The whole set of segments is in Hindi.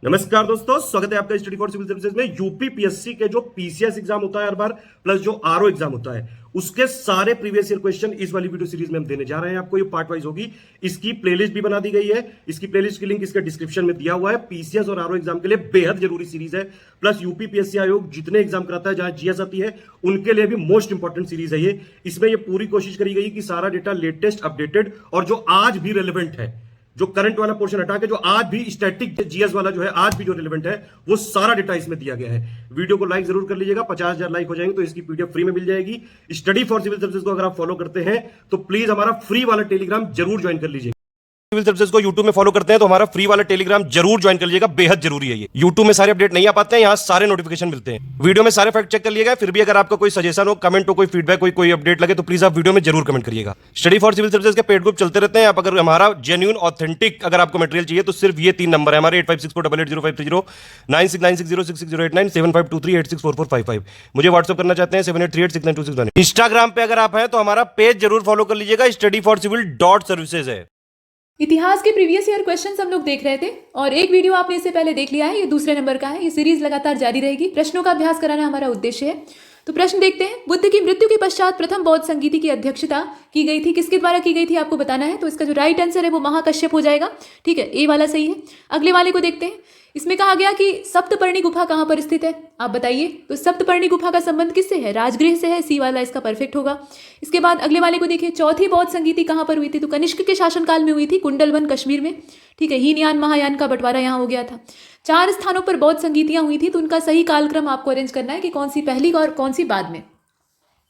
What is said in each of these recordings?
नमस्कार दोस्तों, स्वागत है आपका स्टडी फॉर सिविल सर्विसेज में। यूपी पीएससी के जो पीसीएस एग्जाम होता है हर बार, प्लस जो आरओ एग्जाम होता है, उसके सारे प्रीवियस ईयर क्वेश्चन इस वाली वीडियो सीरीज में हम देने जा रहे हैं आपको। ये पार्ट वाइज होगी। इसकी प्लेलिस्ट भी बना दी गई है। इसकी प्लेलिस्ट की लिंक इसके डिस्क्रिप्शन में दिया हुआ है। पीसीएस और आरओ एग्जाम के लिए बेहद जरूरी सीरीज है। प्लस यूपी पीएससी आयोग जितने एग्जाम कराता है, जहां जीएस आती है, उनके लिए भी मोस्ट इंपॉर्टेंट सीरीज है ये। इसमें ये पूरी कोशिश करी गई कि सारा डेटा लेटेस्ट, अपडेटेड और जो आज भी रेलिवेंट है, जो करंट वाला पोर्शन हटा के जो आज भी स्टैटिक जीएस वाला जो है, आज भी जो रिलेवेंट है, वो सारा डेटा इसमें दिया गया है। वीडियो को लाइक जरूर कर लीजिएगा। 50,000 लाइक हो जाएंगे तो इसकी पीडीएफ फ्री में मिल जाएगी। स्टडी फॉर सिविल सर्विसेज को अगर आप फॉलो करते हैं तो प्लीज हमारा फ्री वाला टेलीग्राम जरूर ज्वाइन कर लीजिए। सिविल सर्विसेज को यूट्यूब में फॉलो करते हैं तो हमारा फ्री वाला टेलीग्राम जरूर ज्वाइन कर लीजिएगा। बेहद जरूरी है ये। यूट्यूब में सारे अपडेट नहीं आ पाते हैं, यहाँ सारे नोटिफिकेशन मिलते हैं। वीडियो में सारे फैक्ट चेक कर लिएगा। फिर भी अगर आपका कोई सजेशन हो, कमेंट हो, कोई फीडबैक, कोई अपडेट लगे तो प्लीज आप वीडियो में जरूर कमेंट करिएगा। स्टडी फॉर सिविल सर्विसेज के पेड ग्रुप चलते रहते हैं। आप अगर हमारा जेन्युइन ऑथेंटिक अगर आपको मटेरियल चाहिए तो सिर्फ ये 3 नंबर है हमारे: 8564880530, 9696066089, 7523864455। मुझे व्हाट्सअप करना चाहते हैं 7838692619। इंस्टाग्राम पे अगर आप हैं तो हमारा पेज जरूर फॉलो कर लीजिएगा। स्टडी फॉर सिविल .सर्विसेज है। इतिहास के प्रीवियस ईयर क्वेश्चंस हम लोग देख रहे थे और एक वीडियो आपने इससे पहले देख लिया है। ये दूसरे नंबर का है। ये सीरीज लगातार जारी रहेगी। प्रश्नों का अभ्यास कराना हमारा उद्देश्य है। तो प्रश्न देखते हैं। बुद्ध की मृत्यु के पश्चात प्रथम बौद्ध संगीति की अध्यक्षता की गई थी। किसके द्वारा की गई थी आपको बताना है। तो इसका जो राइट आंसर है वो महाकश्यप हो जाएगा। ठीक है, ए वाला सही है। अगले वाले को देखते हैं। इसमें कहा गया कि सप्तपर्णी गुफा कहाँ पर स्थित है, आप बताइए। तो सप्तपर्णी गुफा का संबंध किससे है? राजगृह से है। सी वाला इसका परफेक्ट होगा। इसके बाद अगले वाले को देखिए। चौथी बौद्ध संगीति कहाँ पर हुई थी? तो कनिष्क के शासनकाल में हुई थी, कुंडलवन कश्मीर में। ठीक है, हीनयान महायान का बंटवारा यहाँ हो गया था। 4 स्थानों पर बौद्ध संगीतियाँ हुई थी। तो उनका सही कालक्रम आपको अरेंज करना है कि कौन सी पहली और कौन सी बाद में।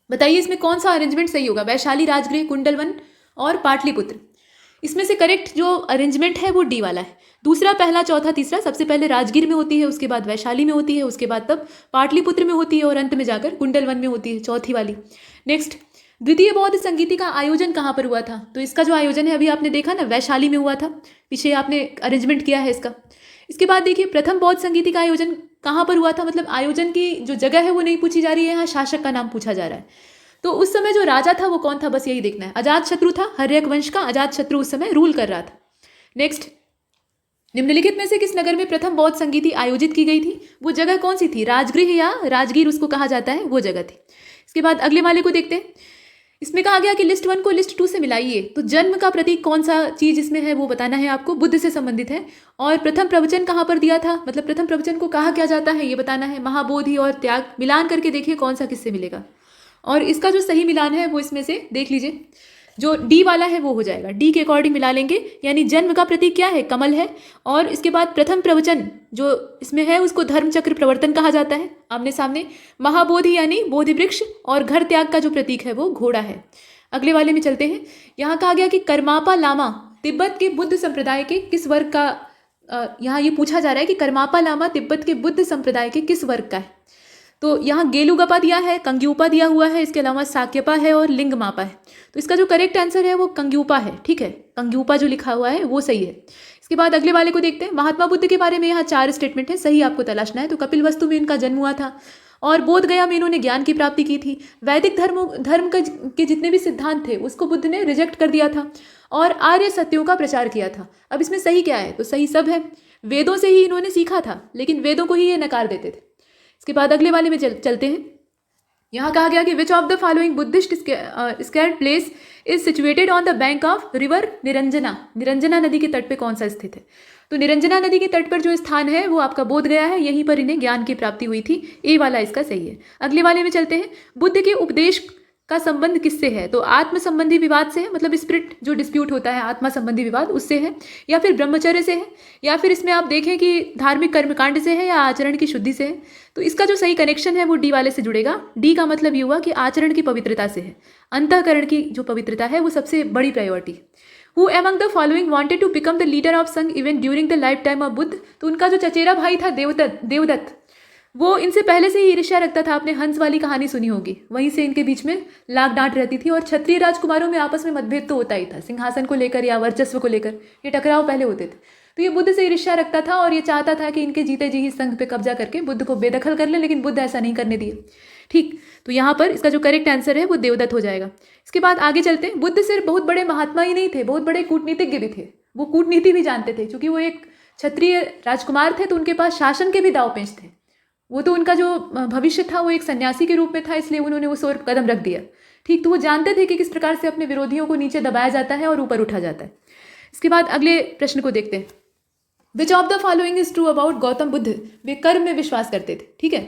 बताइए इसमें कौन सा अरेंजमेंट सही होगा? वैशाली, राजगृह, कुंडलवन और पाटलिपुत्र। इसमें से करेक्ट जो अरेंजमेंट है वो डी वाला है। दूसरा, पहला, चौथा, तीसरा सबसे पहले राजगीर में होती है, उसके बाद वैशाली में होती है, उसके बाद तब पाटलिपुत्र में होती है और अंत में जाकर कुंडलवन में होती है, चौथी वाली। नेक्स्ट, द्वितीय बौद्ध संगीति का आयोजन कहाँ पर हुआ था? तो इसका जो आयोजन है अभी आपने देखा ना, वैशाली में हुआ था। पीछे आपने अरेंजमेंट किया है इसका। इसके बाद देखिए, प्रथम बौद्ध संगीति का आयोजन कहाँ पर हुआ था? मतलब आयोजन की जो जगह है वो नहीं पूछी जा रही है, यहाँ शासक का नाम पूछा जा रहा है। तो उस समय जो राजा था वो कौन था, बस यही देखना है। अजात शत्रु था, हर्यक वंश का अजात शत्रु उस समय रूल कर रहा था। नेक्स्ट, निम्नलिखित में से किस नगर में प्रथम बौद्ध संगीति आयोजित की गई थी? वो जगह कौन सी थी? राजगृह या राजगीर उसको कहा जाता है, वो जगह थी। इसके बाद अगले वाले को देखते हैं। इसमें कहा गया कि लिस्ट 1 को लिस्ट 2 से मिलाइए। तो जन्म का प्रतीक कौन सा चीज इसमें है वो बताना है आपको, बुद्ध से संबंधित है। और प्रथम प्रवचन कहाँ पर दिया था, मतलब प्रथम प्रवचन को कहा क्या जाता है ये बताना है। महाबोधि और त्याग मिलान करके देखिए कौन सा किससे मिलेगा। और इसका जो सही मिलान है वो इसमें से देख लीजिए, जो डी वाला है वो हो जाएगा। डी के अकॉर्डिंग मिला लेंगे। यानी जन्म का प्रतीक क्या है? कमल है। और इसके बाद प्रथम प्रवचन जो इसमें है उसको धर्मचक्र प्रवर्तन कहा जाता है, आमने सामने। महाबोधि यानी बोधि वृक्ष और घर त्याग का जो प्रतीक है वो घोड़ा है। अगले वाले में चलते हैं। यहाँ कहा गया कि करमापा लामा तिब्बत के बुद्ध संप्रदाय के किस वर्ग का, यहाँ ये पूछा जा रहा है कि करमापा लामा तिब्बत के बुद्ध संप्रदाय के किस वर्ग का है। तो यहाँ गेलुगपा दिया है, कंग्यूपा दिया हुआ है, इसके अलावा साक्यपा है और लिंगमापा है। तो इसका जो करेक्ट आंसर है वो कंग्यूपा है। ठीक है, कंग्यूपा जो लिखा हुआ है वो सही है। इसके बाद अगले वाले को देखते हैं। महात्मा बुद्ध के बारे में यहाँ 4 स्टेटमेंट है, सही आपको तलाशना है। तो कपिलवस्तु में इनका जन्म हुआ था और बोध गया में इन्होंने ज्ञान की प्राप्ति की थी। वैदिक धर्म के जितने भी सिद्धांत थे उसको बुद्ध ने रिजेक्ट कर दिया था और आर्य सत्यों का प्रचार किया था। अब इसमें सही क्या है? तो सही सब है। वेदों से ही इन्होंने सीखा था, लेकिन वेदों को ही ये नकार देते थे। इसके बाद अगले वाले में चलते हैं। यहाँ कहा गया कि विच of the following Buddhist scared place is situated on the bank of river Niranjana. Niranjana नदी के तट पे कौन सा स्थित है? तो निरंजना नदी के तट पर जो स्थान है वो आपका बोध गया है। यहीं पर इन्हें ज्ञान की प्राप्ति हुई थी। ए वाला इसका सही है। अगले वाले में चलते हैं। बुद्ध के उपदेश का संबंध किससे है? तो आत्म संबंधी विवाद से है, मतलब स्पिरिट जो डिस्प्यूट होता है आत्मा संबंधी विवाद उससे है, या फिर ब्रह्मचर्य से है, या फिर इसमें आप देखें कि धार्मिक कर्मकांड से है या आचरण की शुद्धि से है। तो इसका जो सही कनेक्शन है वो डी वाले से जुड़ेगा। डी का मतलब ये हुआ कि आचरण की पवित्रता से है। अंतःकरण की जो पवित्रता है वो सबसे बड़ी priority. Who among the following wanted to become the leader of Sangha even during the life time of Buddha. तो उनका जो चचेरा भाई था देवदत्त, वो इनसे पहले से ही ईर्ष्या रखता था। आपने हंस वाली कहानी सुनी होगी, वहीं से इनके बीच में लाग डांट रहती थी। और क्षत्रिय राजकुमारों में आपस में मतभेद तो होता ही था, सिंहासन को लेकर या वर्चस्व को लेकर ये टकराव पहले होते थे। तो ये बुद्ध से ईर्ष्या रखता था और ये चाहता था कि इनके जीते जी ही संघ पे कब्जा करके बुद्ध को बेदखल कर ले, लेकिन बुद्ध ऐसा नहीं करने दिए। ठीक, तो यहाँ पर इसका जो करेक्ट आंसर है वो देवदत्त हो जाएगा। इसके बाद आगे चलते हैं। बुद्ध सिर्फ बहुत बड़े महात्मा ही नहीं थे, बहुत बड़े कूटनीतिज्ञ भी थे। वो कूटनीति भी जानते थे, क्योंकि वो एक क्षत्रिय राजकुमार थे तो उनके पास शासन के भी दांव पेंच थे। वो तो उनका जो भविष्य था वो एक सन्यासी के रूप में था, इसलिए उन्होंने उस ओर कदम रख दिया। ठीक, तो वो जानते थे कि किस प्रकार से अपने विरोधियों को नीचे दबाया जाता है और ऊपर उठा जाता है। इसके बाद अगले प्रश्न को देखते हैं। Which of the following is true about Gautam Buddha? वे कर्म में विश्वास करते थे। ठीक है,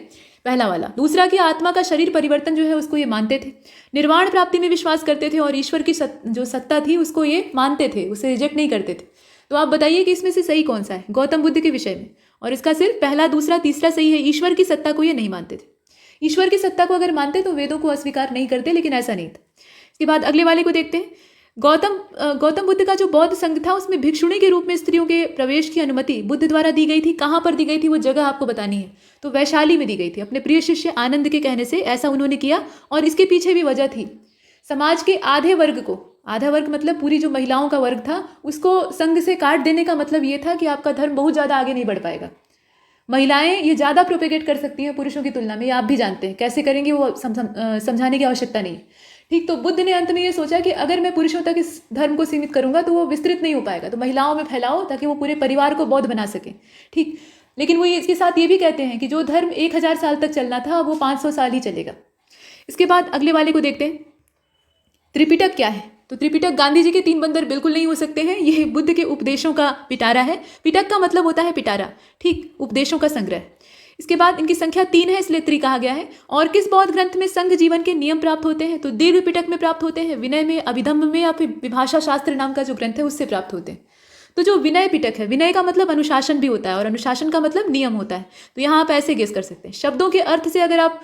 पहला वाला। दूसरा कि आत्मा का शरीर परिवर्तन जो है उसको ये मानते थे। निर्वाण प्राप्ति में विश्वास करते थे और ईश्वर की जो सत्ता थी उसको ये मानते थे, उसे रिजेक्ट नहीं करते थे। तो आप बताइए कि इसमें से सही कौन सा है गौतम बुद्ध के विषय में? और इसका सिर्फ पहला, दूसरा, तीसरा सही है। ईश्वर की सत्ता को ये नहीं मानते थे। ईश्वर की सत्ता को अगर मानते तो वेदों को अस्वीकार नहीं करते, लेकिन ऐसा नहीं था। इसके बाद अगले वाले को देखते हैं। गौतम बुद्ध का जो बौद्ध संघ था उसमें भिक्षुणी के रूप में स्त्रियों के प्रवेश की अनुमति बुद्ध द्वारा दी गई थी। कहाँ पर दी गई थी वो जगह आपको बतानी है। तो वैशाली में दी गई थी। अपने प्रिय शिष्य आनंद के कहने से ऐसा उन्होंने किया, और इसके पीछे भी वजह थी। समाज के आधे वर्ग को, आधा वर्ग मतलब पूरी जो महिलाओं का वर्ग था, उसको संघ से काट देने का मतलब ये था कि आपका धर्म बहुत ज़्यादा आगे नहीं बढ़ पाएगा। महिलाएं ये ज़्यादा प्रोपेगेट कर सकती हैं पुरुषों की तुलना में, ये आप भी जानते हैं। कैसे करेंगे वो समझाने की आवश्यकता नहीं। ठीक, तो बुद्ध ने अंत में ये सोचा कि अगर मैं पुरुषों तक इस धर्म को सीमित करूंगा तो वो विस्तृत नहीं हो पाएगा, तो महिलाओं में फैलाओ ताकि वो पूरे परिवार को बौद्ध बना सके। ठीक, लेकिन वो इसके साथ ये भी कहते हैं कि जो धर्म 1000 साल तक चलना था वो 500 साल ही चलेगा। इसके बाद अगले वाले को देखते हैं। त्रिपिटक क्या है? तो त्रिपिटक गांधी जी के 3 बंदर बिल्कुल नहीं हो सकते हैं। ये बुद्ध के उपदेशों का पिटारा है। पिटक का मतलब होता है पिटारा। ठीक, उपदेशों का संग्रह। इसके बाद इनकी संख्या 3 है, इसलिए त्रि कहा गया है। और किस बौद्ध ग्रंथ में संघ जीवन के नियम प्राप्त होते हैं? तो दीर्घ पिटक में प्राप्त होते हैं, विनय में, अभिधम्म में, या फिर विभाषा शास्त्र नाम का जो ग्रंथ है उससे प्राप्त होते हैं। तो जो विनय पिटक है, विनय का मतलब अनुशासन भी होता है और अनुशासन का मतलब नियम होता है। तो यहाँ आप ऐसे गेस कर सकते हैं। शब्दों के अर्थ से अगर आप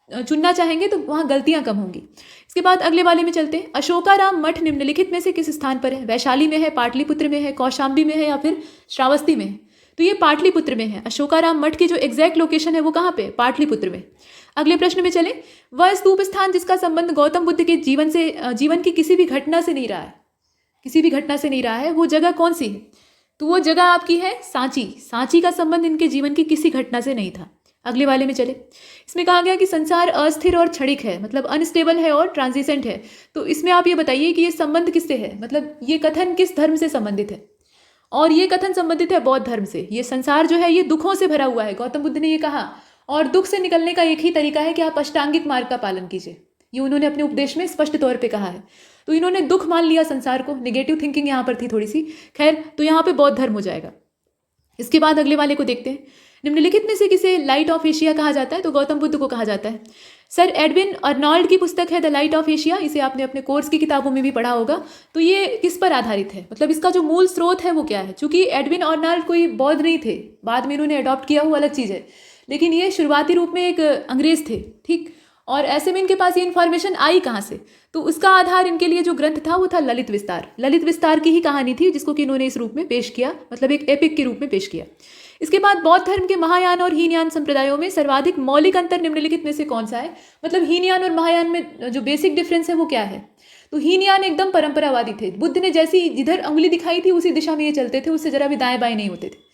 चुनना चाहेंगे तो वहाँ गलतियाँ कम होंगी। इसके बाद अगले वाले में चलते हैं। अशोकाराम मठ निम्नलिखित में से किस स्थान पर है? वैशाली में है, पाटलिपुत्र में है, कौशाम्बी में है, या फिर श्रावस्ती में है? तो ये पाटलिपुत्र में है। अशोकाराम मठ की जो एग्जैक्ट लोकेशन है वो कहाँ पे? पाटलिपुत्र में। अगले प्रश्न में चले। वह स्तूप स्थान जिसका संबंध गौतम बुद्ध के जीवन की किसी भी घटना से नहीं रहा है, किसी भी घटना से नहीं रहा है, वो जगह कौन सी है? तो वो जगह आपकी है सांची। सांची का संबंध इनके जीवन की किसी घटना से नहीं था। अगले वाले में चले। इसमें कहा गया कि संसार अस्थिर और क्षणिक है, मतलब अनस्टेबल है और ट्रांजिसेंट है। तो इसमें आप ये बताइए कि ये संबंध किससे है, मतलब ये कथन किस धर्म से संबंधित है? और ये कथन संबंधित है बौद्ध धर्म से। ये संसार जो है ये दुखों से भरा हुआ है, गौतम बुद्ध ने ये कहा, और दुख से निकलने का एक ही तरीका है कि आप अष्टांगिक मार्ग का पालन कीजिए। ये उन्होंने अपने उपदेश में स्पष्ट तौर पे कहा है। तो इन्होंने दुख मान लिया संसार को, नेगेटिव थिंकिंग यहाँ पर थी थोड़ी सी। खैर, तो यहाँ पे बौद्ध धर्म हो जाएगा। इसके बाद अगले वाले को देखते हैं। निम्नलिखित में से किसे लाइट ऑफ एशिया कहा जाता है? तो गौतम बुद्ध को कहा जाता है। सर एडविन अर्नॉल्ड की पुस्तक है द लाइट ऑफ एशिया, इसे आपने अपने कोर्स की किताबों में भी पढ़ा होगा। तो ये किस पर आधारित है, मतलब इसका जो मूल स्रोत है वो क्या है? चूंकि एडविन अर्नॉल्ड कोई बौद्ध नहीं थे, बाद में इन्होंने अडॉप्ट किया हुआ अलग चीज़ है, लेकिन ये शुरुआती रूप में एक अंग्रेज थे। ठीक, और ऐसे में इनके पास ये इन्फॉर्मेशन आई कहाँ से? तो उसका आधार इनके लिए जो ग्रंथ था वो था ललित विस्तार। ललित विस्तार की ही कहानी थी जिसको कि इन्होंने इस रूप में पेश किया, मतलब एक एपिक के रूप में पेश किया। इसके बाद बौद्ध धर्म के महायान और हीनयान संप्रदायों में सर्वाधिक मौलिक अंतर निम्नलिखित में से कौन सा है? मतलब हीनयान और महायान में जो बेसिक डिफरेंस है वो क्या है? तो हीनयान एकदम परंपरावादी थे। बुद्ध ने जैसी जिधर अंगुली दिखाई थी उसी दिशा में ये चलते थे, उससे जरा भी दाएं बाएं नहीं होते थे,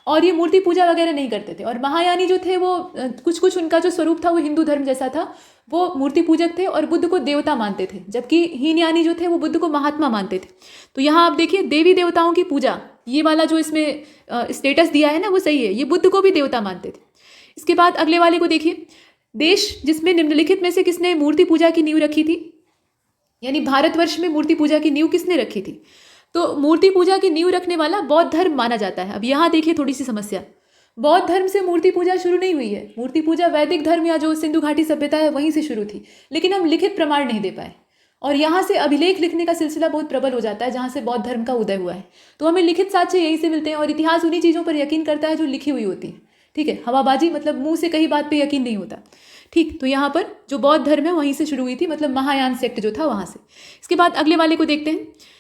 और ये मूर्ति पूजा वगैरह नहीं करते थे। और महायानी जो थे वो कुछ उनका जो स्वरूप था वो हिंदू धर्म जैसा था, वो मूर्ति पूजक थे और बुद्ध को देवता मानते थे, जबकि हीनयानी जो थे वो बुद्ध को महात्मा मानते थे। तो यहाँ आप देखिए, देवी देवताओं की पूजा, ये वाला जो इसमें स्टेटस दिया है ना वो सही है, ये बुद्ध को भी देवता मानते थे। इसके बाद अगले वाले को देखिए। देश जिसमें निम्नलिखित में से किसने मूर्ति पूजा की नींव रखी थी, यानी भारतवर्ष में मूर्ति पूजा की नींव किसने रखी थी? तो मूर्ति पूजा की नींव रखने वाला बौद्ध धर्म माना जाता है। अब यहाँ देखिए थोड़ी सी समस्या, बौद्ध धर्म से मूर्ति पूजा शुरू नहीं हुई है। मूर्ति पूजा वैदिक धर्म या जो सिंधु घाटी सभ्यता है वहीं से शुरू थी, लेकिन हम लिखित प्रमाण नहीं दे पाए, और यहाँ से अभिलेख लिखने का सिलसिला बहुत प्रबल हो जाता है जहाँ से बौद्ध धर्म का उदय हुआ है। तो हमें लिखित साक्ष्य यहीं से मिलते हैं, और इतिहास उन्हीं चीज़ों पर यकीन करता है जो लिखी हुई होती है। ठीक है, हवाबाजी मतलब मुंह से कहीं बात पे यकीन नहीं होता। ठीक, तो यहाँ पर जो बौद्ध धर्म है वहीं से शुरू हुई थी, मतलब महायान सेक्ट जो था वहाँ से। इसके बाद अगले वाले को देखते हैं।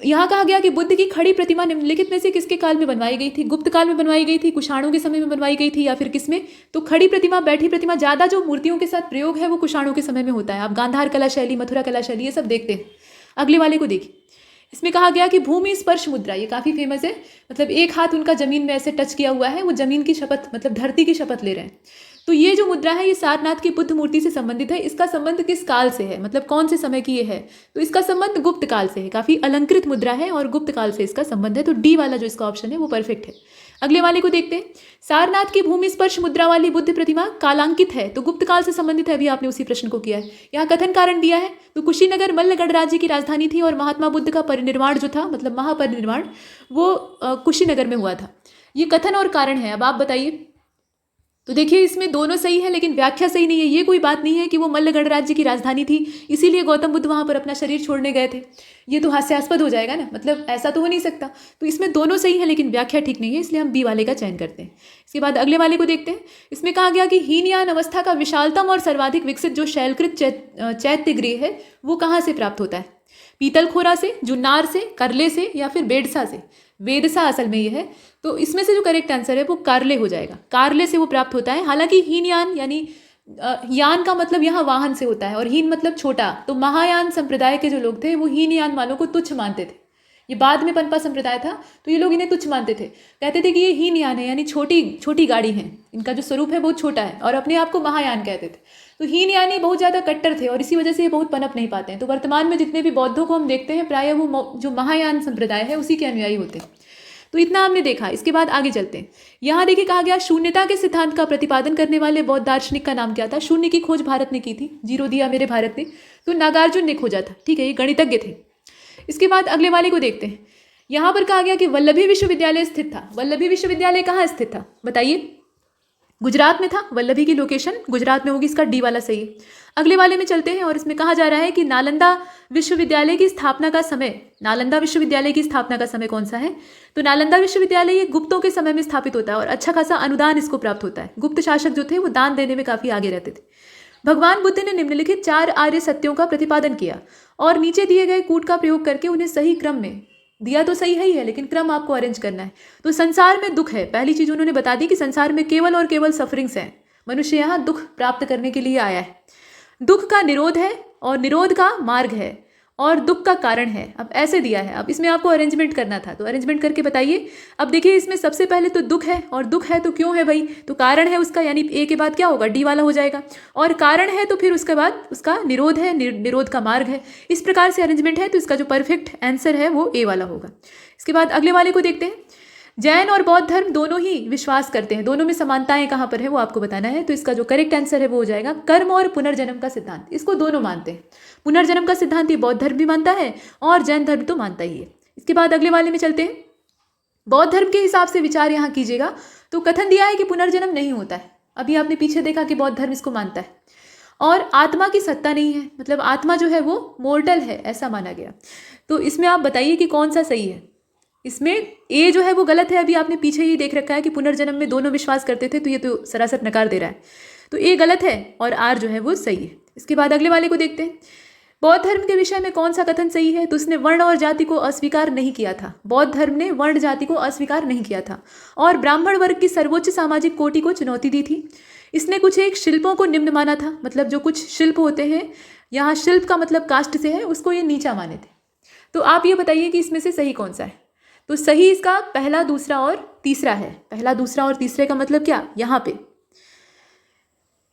यहाँ कहा गया कि बुद्ध की खड़ी प्रतिमा निम्नलिखित में से किसके काल में बनवाई गई थी? गुप्त काल में बनवाई गई थी, कुषाणों के समय में बनवाई गई थी, या फिर किसमें? तो खड़ी प्रतिमा, बैठी प्रतिमा, ज़्यादा जो मूर्तियों के साथ प्रयोग है वो कुषाणों के समय में होता है। आप गांधार कला शैली, मथुरा कला शैली ये सब देखते हैं। अगले वाले को देखिए। इसमें कहा गया कि भूमि स्पर्श मुद्रा, ये काफ़ी फेमस है, मतलब एक हाथ उनका जमीन में ऐसे टच किया हुआ है, वो जमीन की शपथ, मतलब धरती की शपथ ले रहे हैं। तो ये जो मुद्रा है ये सारनाथ की बुद्ध मूर्ति से संबंधित है। इसका संबंध किस काल से है, मतलब कौन से समय की ये है? तो इसका संबंध गुप्त काल से है। काफी अलंकृत मुद्रा है और गुप्त काल से इसका संबंध है। तो डी वाला जो इसका ऑप्शन है वो परफेक्ट है। अगले वाले को देखते हैं। सारनाथ की भूमि स्पर्श मुद्रा वाली बुद्ध प्रतिमा कालांकित है, तो गुप्त काल से संबंधित है। अभी आपने उसी प्रश्न को किया है। यहाँ कथन कारण दिया है, तो कुशीनगर मल्ल गणराज्य की राजधानी थी और महात्मा बुद्ध का परिनिर्वाण जो था, मतलब महापरिनिर्वाण, वो कुशीनगर में हुआ था। ये कथन और कारण है। अब आप बताइए। तो देखिए इसमें दोनों सही है लेकिन व्याख्या सही नहीं है। ये कोई बात नहीं है कि वो मल्ल गणराज्य की राजधानी थी इसीलिए गौतम बुद्ध वहां पर अपना शरीर छोड़ने गए थे। ये तो हास्यास्पद हो जाएगा ना, मतलब ऐसा तो हो नहीं सकता। तो इसमें दोनों सही है लेकिन व्याख्या ठीक नहीं है, इसलिए हम बी वाले का चयन करते हैं। इसके बाद अगले वाले को देखते हैं। इसमें कहा गया कि हीनयान अवस्था का विशालतम और सर्वाधिक विकसित जो शैलकृत चैत्य गृह है वो कहाँ से प्राप्त होता है? पीतलखोरा से, जुन्नार से, करले से या फिर बेडसा से? वेदसा असल में ये है। तो इसमें से जो करेक्ट आंसर है वो कारले हो जाएगा। कारले से वो प्राप्त होता है। हालांकि हीनयान यानी यान का मतलब यहाँ वाहन से होता है और हीन मतलब छोटा। तो महायान संप्रदाय के जो लोग थे वो हीनयान वालों को तुच्छ मानते थे। ये बाद में पनपा संप्रदाय था तो ये लोग इन्हें तुच्छ मानते थे, कहते थे कि ये हीनयान है यानी छोटी छोटी गाड़ी है, इनका जो स्वरूप है बहुत छोटा है, और अपने आप को महायान कहते थे। तो हीनयानी बहुत ज़्यादा कट्टर थे और इसी वजह से ये बहुत पनप नहीं पाते हैं। तो वर्तमान में जितने भी बौद्धों को हम देखते हैं प्रायः वो जो महायान संप्रदाय है उसी के अनुयायी होते हैं। तो इतना हमने देखा। इसके बाद आगे चलते हैं। यहाँ देखिए कहा गया शून्यता के सिद्धांत का प्रतिपादन करने वाले बौद्ध दार्शनिक का नाम क्या था? शून्य की खोज भारत ने की थी। 0 दिया मेरे भारत ने। तो नागार्जुन ने खोजा था। ठीक है, ये गणितज्ञ थे। इसके बाद अगले वाले को देखते हैं। यहाँ पर कहा गया कि वल्लभी विश्वविद्यालय स्थित था। वल्लभी विश्वविद्यालय कहाँ स्थित था बताइए? गुजरात में था। वल्लभी की लोकेशन गुजरात में होगी। इसका डी वाला सही है। अगले वाले में चलते हैं और इसमें कहा जा रहा है कि नालंदा विश्वविद्यालय की स्थापना का समय, नालंदा विश्वविद्यालय की स्थापना का समय कौन सा है? तो नालंदा विश्वविद्यालय ये गुप्तों के समय में स्थापित होता है और अच्छा खासा अनुदान इसको प्राप्त होता है। गुप्त शासक जो थे वो दान देने में काफी आगे रहते थे। भगवान बुद्ध ने निम्नलिखित 4 आर्य सत्यों का प्रतिपादन किया और नीचे दिए गए कूट का प्रयोग करके उन्हें सही क्रम में दिया। तो सही है ही है लेकिन क्रम आपको अरेंज करना है। तो संसार में दुख है, पहली चीज उन्होंने बता दी कि संसार में केवल और केवल सफरिंग्स हैं। मनुष्य यहाँ दुख प्राप्त करने के लिए आया है। दुख का निरोध है और निरोध का मार्ग है और दुख का कारण है। अब ऐसे दिया है। अब इसमें आपको अरेंजमेंट करना था तो अरेंजमेंट करके बताइए। अब देखिए इसमें सबसे पहले तो दुख है और दुख है तो क्यों है भाई? तो कारण है उसका, यानी ए के बाद क्या होगा? डी वाला हो जाएगा। और कारण है तो फिर उसके बाद उसका निरोध है, निरोध का मार्ग है। इस प्रकार से अरेंजमेंट है तो इसका जो परफेक्ट आंसर है वो ए वाला होगा। इसके बाद अगले वाले को देखते हैं। जैन और बौद्ध धर्म दोनों ही विश्वास करते हैं। दोनों में समानताएं कहाँ पर है वो आपको बताना है। तो इसका जो करेक्ट आंसर है वो हो जाएगा कर्म और पुनर्जन्म का सिद्धांत। इसको दोनों मानते हैं। पुनर्जन्म का सिद्धांत ये बौद्ध धर्म भी मानता है और जैन धर्म तो मानता ही है। इसके बाद अगले वाले में चलते हैं। बौद्ध धर्म के हिसाब से विचार यहाँ कीजिएगा। तो कथन दिया है कि पुनर्जन्म नहीं होता है। अभी आपने पीछे देखा कि बौद्ध धर्म इसको मानता है और आत्मा की सत्ता नहीं है, मतलब आत्मा जो है वो मोर्टल है ऐसा माना गया। तो इसमें आप बताइए कि कौन सा सही है? इसमें ए जो है वो गलत है। अभी आपने पीछे ही देख रखा है कि पुनर्जन्म में दोनों विश्वास करते थे तो ये तो सरासर नकार दे रहा है। तो ए गलत है और आर जो है वो सही है। इसके बाद अगले वाले को देखते हैं। बौद्ध धर्म के विषय में कौन सा कथन सही है? तो उसने वर्ण और जाति को अस्वीकार नहीं किया था। बौद्ध धर्म ने वर्ण जाति को अस्वीकार नहीं किया था और ब्राह्मण वर्ग की सर्वोच्च सामाजिक कोटि को चुनौती दी थी। इसने कुछ एक शिल्पों को निम्न माना था, मतलब जो कुछ शिल्प होते हैं, यहाँ शिल्प का मतलब कास्ट से है, उसको ये नीचा माने थे। तो आप ये बताइए कि इसमें से सही कौन सा है? तो सही इसका पहला, दूसरा और तीसरा है। पहला, दूसरा और तीसरे का मतलब क्या? यहाँ पे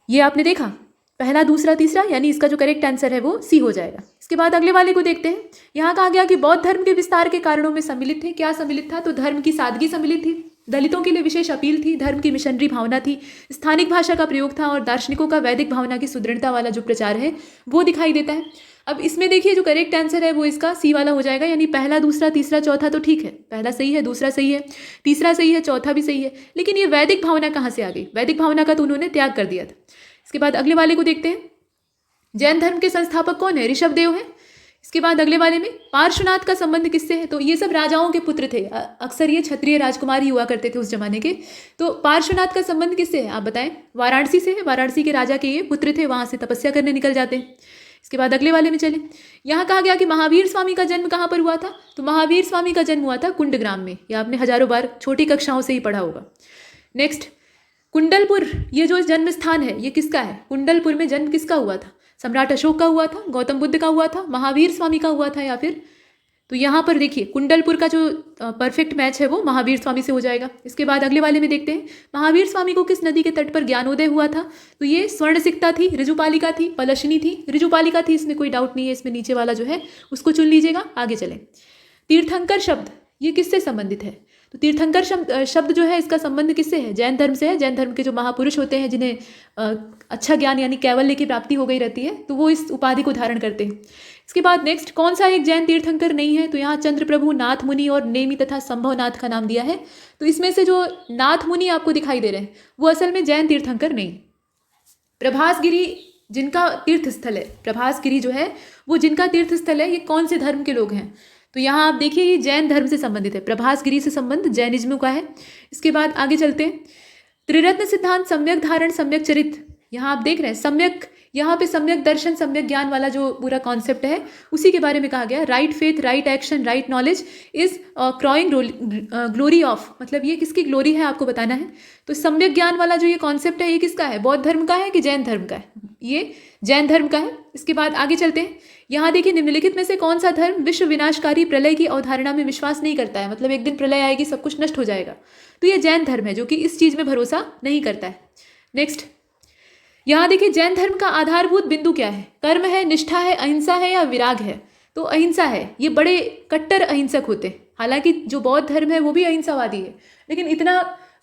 ये आपने देखा पहला, दूसरा, तीसरा, यानी इसका जो करेक्ट आंसर है वो सी हो जाएगा। इसके बाद अगले वाले को देखते हैं। यहाँ कहा गया कि बौद्ध धर्म के विस्तार के कारणों में सम्मिलित थे। क्या सम्मिलित था? तो धर्म की सादगी सम्मिलित थी, दलितों के लिए विशेष अपील थी, धर्म की मिशनरी भावना थी, स्थानिक भाषा का प्रयोग था और दार्शनिकों का वैदिक भावना की सुदृढ़ता वाला जो प्रचार है वो दिखाई देता है। अब इसमें देखिए जो करेक्ट आंसर है वो इसका सी वाला हो जाएगा, यानी पहला, दूसरा, तीसरा, चौथा तो ठीक है। पहला सही है, दूसरा सही है, तीसरा सही है, चौथा भी सही है, लेकिन ये वैदिक भावना कहाँ से आ गई? वैदिक भावना का तो उन्होंने त्याग कर दिया था। इसके बाद अगले वाले को देखते हैं। जैन धर्म के संस्थापक कौन है? ऋषभदेव है। इसके बाद अगले वाले में पार्श्वनाथ का संबंध किससे है? तो ये सब राजाओं के पुत्र थे, अक्सर ये क्षत्रिय राजकुमार ही हुआ करते थे उस जमाने के। तो पार्श्वनाथ का संबंध किससे है आप बताएं? वाराणसी से है। वाराणसी के राजा के ये पुत्र थे, वहां से तपस्या करने निकल जाते हैं। इसके बाद अगले वाले में चले। यहाँ कहा गया कि महावीर स्वामी का जन्म कहाँ पर हुआ था? तो महावीर स्वामी का जन्म हुआ था कुंडग्राम में। यह आपने हजारों बार छोटी कक्षाओं से ही पढ़ा होगा। नेक्स्ट, कुंडलपुर, ये जो जन्म स्थान है ये किसका है? कुंडलपुर में जन्म किसका हुआ था? सम्राट अशोक का हुआ था, गौतम बुद्ध का हुआ था, महावीर स्वामी का हुआ था या फिर? तो यहाँ पर देखिए कुंडलपुर का जो परफेक्ट मैच है वो महावीर स्वामी से हो जाएगा। इसके बाद अगले वाले में देखते हैं, महावीर स्वामी को किस नदी के तट पर ज्ञानोदय हुआ था? तो ये स्वर्णसिक्ता थी, ऋजुपालिका थी, पलशनी थी। ऋजुपालिका थी, इसमें कोई डाउट नहीं है, इसमें नीचे वाला जो है उसको चुन लीजिएगा। आगे चलें, तीर्थंकर शब्द ये किससे संबंधित है? तो तीर्थंकर शब्द जो है इसका संबंध किससे है? जैन धर्म से है। जैन धर्म के जो महापुरुष होते हैं जिन्हें अच्छा ज्ञान यानी कैवल्य की प्राप्ति हो गई रहती है, तो वो इस उपाधि को धारण करते हैं। इसके बाद नेक्स्ट, कौन सा एक जैन तीर्थंकर नहीं है? तो यहाँ चंद्रप्रभु, नाथ मुनि और नेमी तथा संभव नाथ का नाम दिया है। तो इसमें से जो नाथ मुनि आपको दिखाई दे रहे हैं वो असल में जैन तीर्थंकर नहीं। प्रभासगिरी जिनका तीर्थ स्थल है, प्रभासगिरी जो है वो जिनका तीर्थ स्थल है, ये कौन से धर्म के लोग हैं? तो यहाँ आप देखिए ये जैन धर्म से संबंधित है, प्रभासगिरी से संबंध जैनिज्म का है। इसके बाद आगे चलते हैं, त्रिरत्न सिद्धांत, सम्यक धारण, सम्यक चरित। यहाँ आप देख रहे हैं सम्यक, यहाँ पे सम्यक दर्शन, सम्यक ज्ञान वाला जो पूरा कॉन्सेप्ट है उसी के बारे में कहा गया। Right faith, right action, right knowledge is crowning glory of, मतलब ये किसकी ग्लोरी है आपको बताना है। तो सम्यक ज्ञान वाला जो ये कॉन्सेप्ट है ये किसका है? बौद्ध धर्म का है कि जैन धर्म का है? ये जैन धर्म का है। इसके बाद आगे चलते हैं, यहाँ देखिए निम्नलिखित में से कौन सा धर्म विश्व विनाशकारी प्रलय की अवधारणा में विश्वास नहीं करता है? मतलब एक दिन प्रलय आएगी, सब कुछ नष्ट हो जाएगा। तो ये जैन धर्म है जो कि इस चीज में भरोसा नहीं करता है। नेक्स्ट, यहाँ देखिए जैन धर्म का आधारभूत बिंदु क्या है? कर्म है, निष्ठा है, अहिंसा है या विराग है? तो अहिंसा है। ये बड़े कट्टर अहिंसक होते हैं। हालांकि जो बौद्ध धर्म है वो भी अहिंसावादी है, लेकिन इतना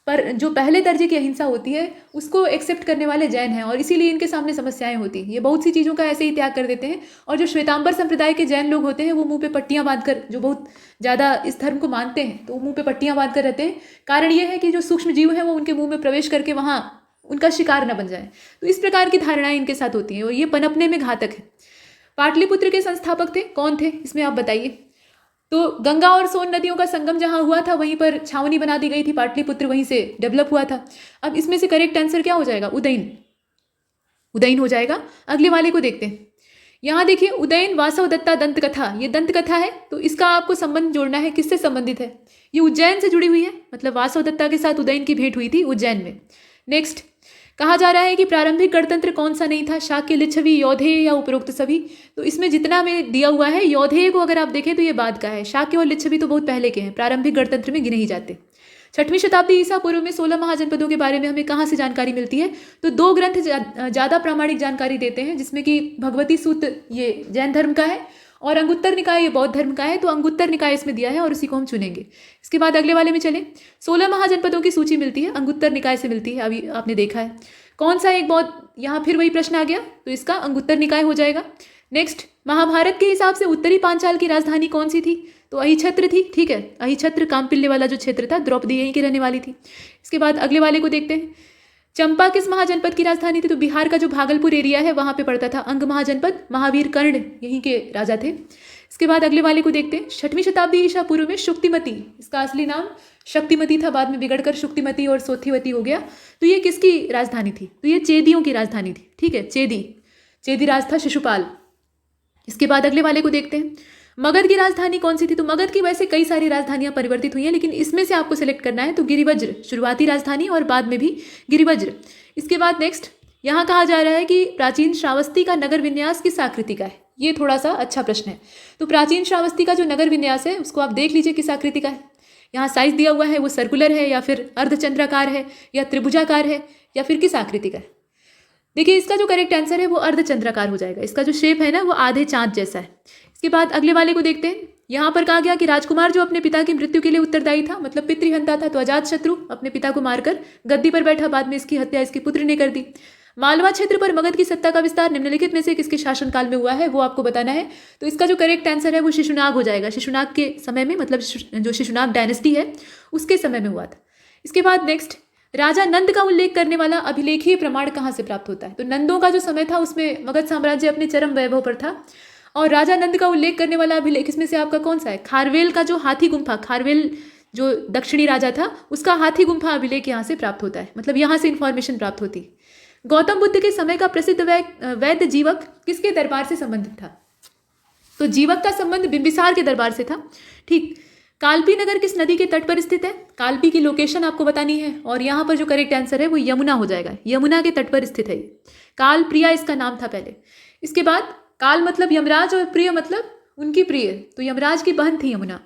पर जो पहले दर्जे की अहिंसा होती है उसको एक्सेप्ट करने वाले जैन हैं, और इसीलिए इनके सामने समस्याएं होती हैं। ये बहुत सी चीज़ों का ऐसे ही त्याग कर देते हैं। और जो श्वेतांबर संप्रदाय के जैन लोग होते हैं वो मुंह पे पट्टियां बांधकर, जो बहुत ज़्यादा इस धर्म को मानते हैं, तो वो मुंह पे पट्टियां बांधकर रहते हैं। कारण ये है कि जो सूक्ष्म जीव है वो उनके मुंह में प्रवेश करके वहाँ उनका शिकार न बन जाए। तो इस प्रकार की धारणाएं इनके साथ होती हैं और ये पनपने में घातक है। पाटलिपुत्र के संस्थापक थे कौन थे? इसमें आप बताइए। तो गंगा और सोन नदियों का संगम जहां हुआ था वहीं पर छावनी बना दी गई थी, पाटलिपुत्र वहीं से डेवलप हुआ था। अब इसमें से करेक्ट आंसर क्या हो जाएगा? उदयन, उदयन हो जाएगा। अगले वाले को देखते हैं। यहाँ देखिए उदयन वासव दत्ता दंत कथा, ये दंत कथा है, तो इसका आपको संबंध जोड़ना है। किससे संबंधित है? ये उज्जैन से जुड़ी हुई है, मतलब वासव दत्ता के साथ उदयन की भेंट हुई थी उज्जैन में। नेक्स्ट, कहा जा रहा है कि प्रारंभिक गणतंत्र कौन सा नहीं था? शाक्य, लिच्छवी, यौधेय या उपरोक्त सभी? तो इसमें जितना में दिया हुआ है, यौधेय को अगर आप देखें तो ये बाद का है, शाक्य और लिच्छवी तो बहुत पहले के हैं, प्रारंभिक गणतंत्र में गिने ही जाते। 6वीं शताब्दी ईसा पूर्व में 16 महाजनपदों के बारे में हमें कहाँ से जानकारी मिलती है? तो 2 ग्रंथ ज़्यादा प्रामाणिक जानकारी देते हैं, जिसमें कि भगवती सूत्र ये जैन धर्म का है और अंगुत्तर निकाय ये बौद्ध धर्म का है। तो अंगुत्तर निकाय इसमें दिया है और उसी को हम चुनेंगे। इसके बाद अगले वाले में चलें। 16 महाजनपदों की सूची मिलती है, अंगुत्तर निकाय से मिलती है, अभी आपने देखा है। कौन सा एक बौद्ध, यहाँ फिर वही प्रश्न आ गया, तो इसका अंगुत्तर निकाय हो जाएगा। नेक्स्ट, महाभारत के हिसाब से उत्तरी पांचाल की राजधानी कौन सी थी? तो अहिछत्र थी, ठीक है। अहिछत्र कामपिल्ले वाला जो क्षेत्र था, द्रौपदी यहीं की रहने वाली थी। इसके बाद अगले वाले को देखते हैं। चंपा किस महाजनपद की राजधानी थी? तो बिहार का जो भागलपुर एरिया है वहां पे पड़ता था। अंग महाजनपद, महावीर कर्ण यहीं के राजा थे। इसके बाद अगले वाले को देखते हैं। 6वीं शताब्दी ईसा पूर्व में शुक्तिमती, इसका असली नाम शक्तिमती था, बाद में बिगड़कर शुक्तिमती और सोथिवती हो गया। तो ये किसकी राजधानी थी? तो ये चेदियों की राजधानी थी, ठीक है। चेदी राज था शिशुपाल। इसके बाद अगले वाले को देखते हैं। मगध की राजधानी कौन सी थी? तो मगध की वैसे कई सारी राजधानियां परिवर्तित हुई हैं, लेकिन इसमें से आपको सिलेक्ट करना है। तो गिरिवज्र शुरुआती राजधानी और बाद में भी गिरिवज्र। इसके बाद नेक्स्ट, यहाँ कहा जा रहा है कि प्राचीन श्रावस्ती का नगर विन्यास किस आकृति का है? ये थोड़ा सा अच्छा प्रश्न है। तो प्राचीन श्रावस्ती का जो नगर विन्यास है उसको आप देख लीजिए किस आकृति का है। यहाँ साइज दिया हुआ है, वो सर्कुलर है या फिर अर्धचंद्राकार है या त्रिभुजाकार है या फिर किस आकृति का है? देखिए इसका जो करेक्ट आंसर है वो अर्धचंद्राकार हो जाएगा। इसका जो शेप है ना वो आधे चांद जैसा है। इसके बाद अगले वाले को देखते हैं। यहाँ पर कहा गया कि राजकुमार जो अपने पिता की मृत्यु के लिए उत्तरदायी था, मतलब पितृहंता था, तो अजातशत्रु अपने पिता को मारकर गद्दी पर बैठा, बाद में इसकी हत्या इसकी पुत्र ने कर दी। मालवा क्षेत्र पर मगध की सत्ता का विस्तार निम्नलिखित में से किसके शासनकाल में हुआ है, वो आपको बताना है। तो इसका जो करेक्ट आंसर है वो शिशुनाग हो जाएगा। शिशुनाग के समय में, मतलब जो शिशुनाग डायनेस्टी है उसके समय में हुआ था। इसके बाद नेक्स्ट, राजा नंद का उल्लेख करने वाला अभिलेखीय प्रमाण कहाँ से प्राप्त होता है? तो नंदों का जो समय था उसमें मगध साम्राज्य अपने चरम वैभव पर था, और राजा नंद का उल्लेख करने वाला अभिलेख इसमें से आपका कौन सा है? खारवेल का जो हाथी गुम्फा, खारवेल जो दक्षिणी राजा था उसका हाथी गुम्फा अभिलेख यहाँ से प्राप्त होता है, मतलब यहाँ से इंफॉर्मेशन प्राप्त होती है। गौतम बुद्ध के समय का प्रसिद्ध वैद्य जीवक किसके दरबार से संबंधित था? तो जीवक का संबंध बिंबिसार के दरबार से था, ठीक। कालपी नगर किस नदी के तट पर स्थित है? कालपी की लोकेशन आपको बतानी है, और यहाँ पर जो करेक्ट आंसर है वो यमुना हो जाएगा। यमुना के तट पर स्थित है। काल प्रिया इसका नाम था पहले। इसके बाद काल मतलब यमराज और प्रिय मतलब उनकी प्रिय, तो यमराज की बहन थी यमुना।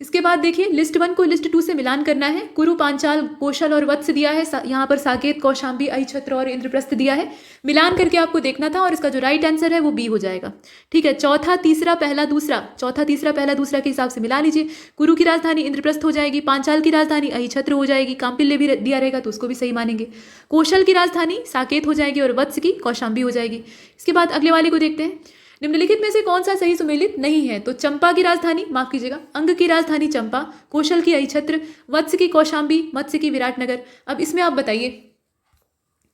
इसके बाद देखिए लिस्ट 1 को लिस्ट 2 से मिलान करना है। कुरु, पांचाल, कौशल और वत्स दिया है, यहाँ पर साकेत, कौशांबी, अहिछत्र और इंद्रप्रस्थ दिया है। मिलान करके आपको देखना था और इसका जो राइट आंसर है वो बी हो जाएगा। ठीक है, चौथा तीसरा पहला दूसरा के हिसाब से मिला लीजिए। कुरु की राजधानी इंद्रप्रस्थ हो जाएगी, पांचाल की राजधानी अहिछत्र हो जाएगी, कांपिल्य भी दिया रहेगा तो उसको भी सही मानेंगे। कौशल की राजधानी साकेत हो जाएगी और वत्स की कौशांबी हो जाएगी। इसके बाद अगले वाले को देखते हैं। निम्नलिखित में से कौन सा सही सुमेलित नहीं है? तो चंपा की राजधानी, माफ कीजिएगा, अंग की राजधानी चंपा, कौशल की अहिछत्र, वत्स की कौशांबी, मत्स्य की विराटनगर। अब इसमें आप बताइए,